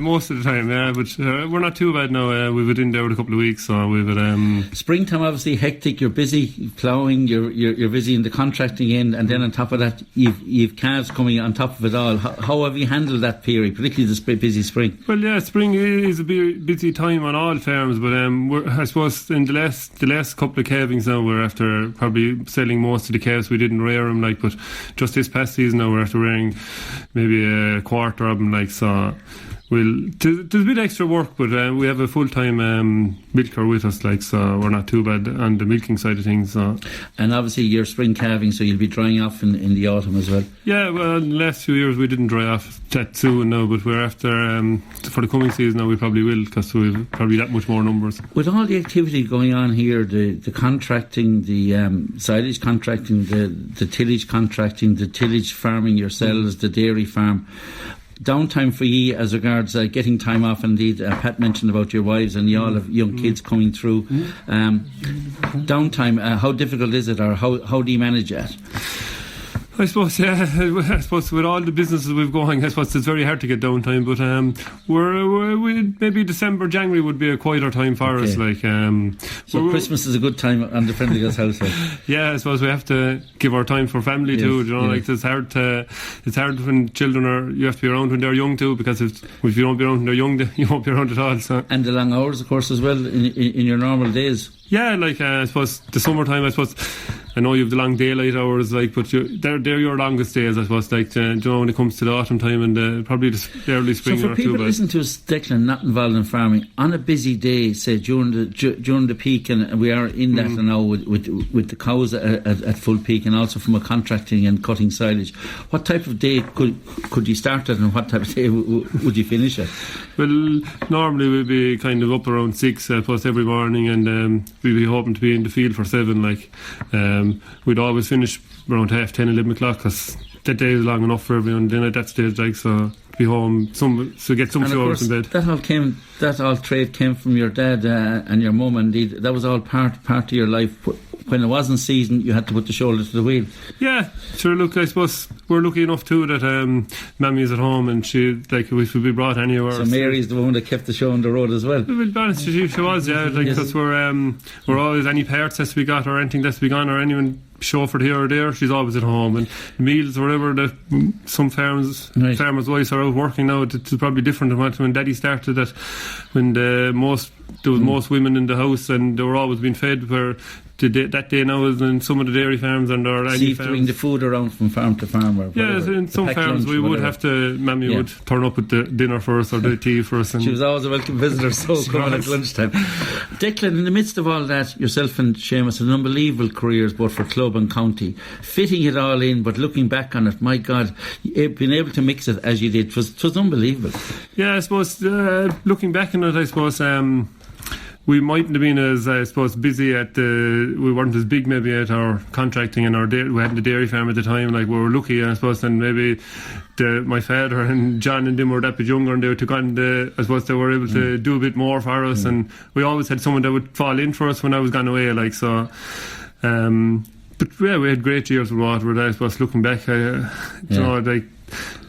Most of the time, yeah, but we're not too bad now. We've been in there with a couple of weeks, so we've springtime, obviously hectic. You're busy ploughing. You're busy in the contracting end, and then on top of that, you've calves coming on top of it all. How have you handled that period, particularly the busy spring? Well, yeah, spring is a busy time on all farms, but I suppose in the last couple of calvings now, we're after probably selling most of the calves. We didn't rear them, like, but just this past season now we're after rearing maybe a quarter of them, like, so. There's a bit extra work, but we have a full-time milker with us, like, so we're not too bad on the milking side of things. So. And obviously you're spring calving, so you'll be drying off in the autumn as well. Yeah, well, in the last few years we didn't dry off that soon now, but we're after for the coming season now we probably will, because we've probably that much more numbers. With all the activity going on here, the contracting, the silage contracting, the tillage contracting, the tillage farming yourselves, the dairy farm, downtime for you as regards getting time off. Indeed, Pat mentioned about your wives and you all have young kids coming through. Downtime, how difficult is it, or how do you manage that? I suppose, yeah. I suppose with all the businesses we've going, I suppose it's very hard to get downtime. But we maybe December, January would be a quieter time for us. Like, so Christmas is a good time on the Prendergast household. Yeah, I suppose we have to give our time for family too. You know, like it's hard when children you have to be around when they're young too, because if you don't be around when they're young, you won't be around at all. So. And the long hours, of course, as well in your normal days. Yeah, like I suppose the summertime, I suppose. I know you have the long daylight hours, like, but they're your longest days, I suppose. Like, you know, when it comes to the autumn time and probably the early spring. So for people listening to us, Declan, not involved in farming, on a busy day, say during the peak, and we are in that now with the cows at full peak, and also from a contracting and cutting silage. What type of day could you start at, and what type of day would you finish at? Well, normally we'd be kind of up around 6 plus every morning, and we'd be hoping to be in the field for 7. Like, we'd always finish around 10:30, 11 o'clock, because that day is long enough for everyone. Then at that stage, like, so be home so get some few hours in bed. That all trade came from your dad and your mum. Indeed, that was all part of your life. When it wasn't season, you had to put the shoulder to the wheel. Yeah, sure. Look, I suppose we're lucky enough too that Mammy is at home, and she, like, if we'd be brought anywhere. So Mary's the one that kept the show on the road as well. To be honest, she was, yeah. Like, because we're always, any parts has to be got or anything that's to be gone or anyone chauffeured here or there, she's always at home. And meals or whatever, that some farmers' wives are out working now. It's probably different than when Daddy started. That when there was most women in the house, and they were always being fed. Where that day now is in some of the dairy farms and or any farms. Bring the food around from farm to farm. Or yeah, in some farms we would have to. Mammy would turn up with the dinner for us or the tea for us. And she was always a welcome visitor, so coming at lunchtime. Declan, in the midst of all that, yourself and Seamus had unbelievable careers both for club and county, fitting it all in. But looking back on it, my God, being able to mix it as you did was unbelievable. Yeah, I suppose looking back on it, I suppose. We mightn't have been as, I suppose, busy we weren't as big maybe at our contracting and we hadn't the dairy farm at the time. Like, we were lucky, I suppose, and maybe my father and John and them were that bit younger, and they took on I suppose they were able to do a bit more for us, and we always had someone that would fall in for us when I was gone away, like, so. But yeah, we had great years with Waterwood, I suppose, looking back, you know, like,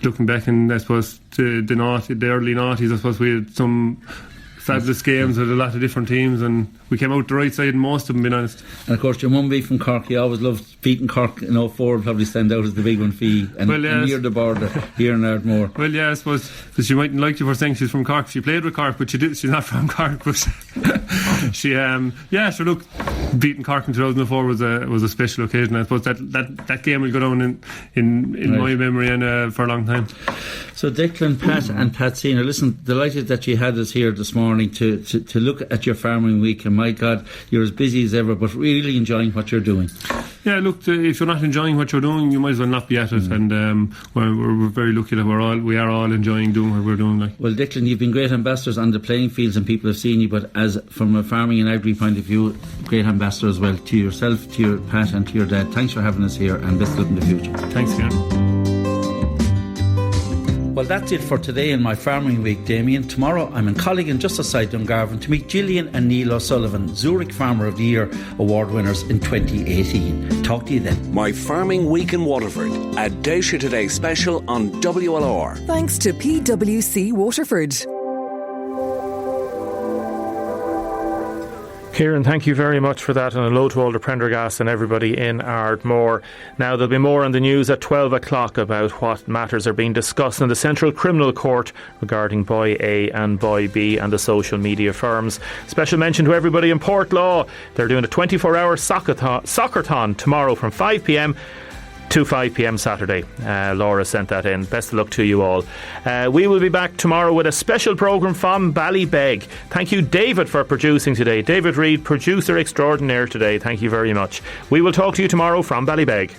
looking back, and I suppose the early noughties, I suppose we had some fabulous games with a lot of different teams, and we came out the right side in most of them, being honest. And of course, your mum being from Cork, you always loved beating Cork. 4 would probably stand out as the big one for you, and near the border here in Ardmore. Well, yeah, I suppose she mightn't like you for saying she's from Cork. She played with Cork, but she's not from Cork. But she, sure, look, beating Cork in 2004 was a special occasion. I suppose that game will go down in my memory and for a long time. So Declan, Pat and Pat Senior, listen, delighted that you had us here this morning to look at your farming week, and my God, you're as busy as ever, but really enjoying what you're doing. Yeah, look, if you're not enjoying what you're doing, you might as well not be at it. And we're very lucky that we are all enjoying doing what we're doing. Well, Declan, you've been great ambassadors on the playing fields, and people have seen you. But as from a farming and agri point of view, great ambassador as well to yourself, to your Pat, and to your dad. Thanks for having us here, and best of luck in the future. Thanks, Kieran. Well, that's it for today in my farming week, Damien. Tomorrow I'm in Colligan, just outside Dungarvan, to meet Gillian and Neil O'Sullivan, Zurich Farmer of the Year award winners in 2018. Talk to you then. My farming week in Waterford, a Déise Today special on WLR. Thanks to PwC Waterford. Kieran, thank you very much for that, and hello to all the Prendergast and everybody in Ardmore. Now, there'll be more on the news at 12 o'clock about what matters are being discussed in the Central Criminal Court regarding Boy A and Boy B and the social media firms. Special mention to everybody in Portlaw. They're doing a 24-hour soccer-thon tomorrow from 5 p.m. to 5 p.m. Saturday. Laura sent that in. Best of luck to you all. We will be back tomorrow with a special programme from Ballybeg. Thank you, David, for producing today. David Reid, producer extraordinaire today. Thank you very much. We will talk to you tomorrow from Ballybeg.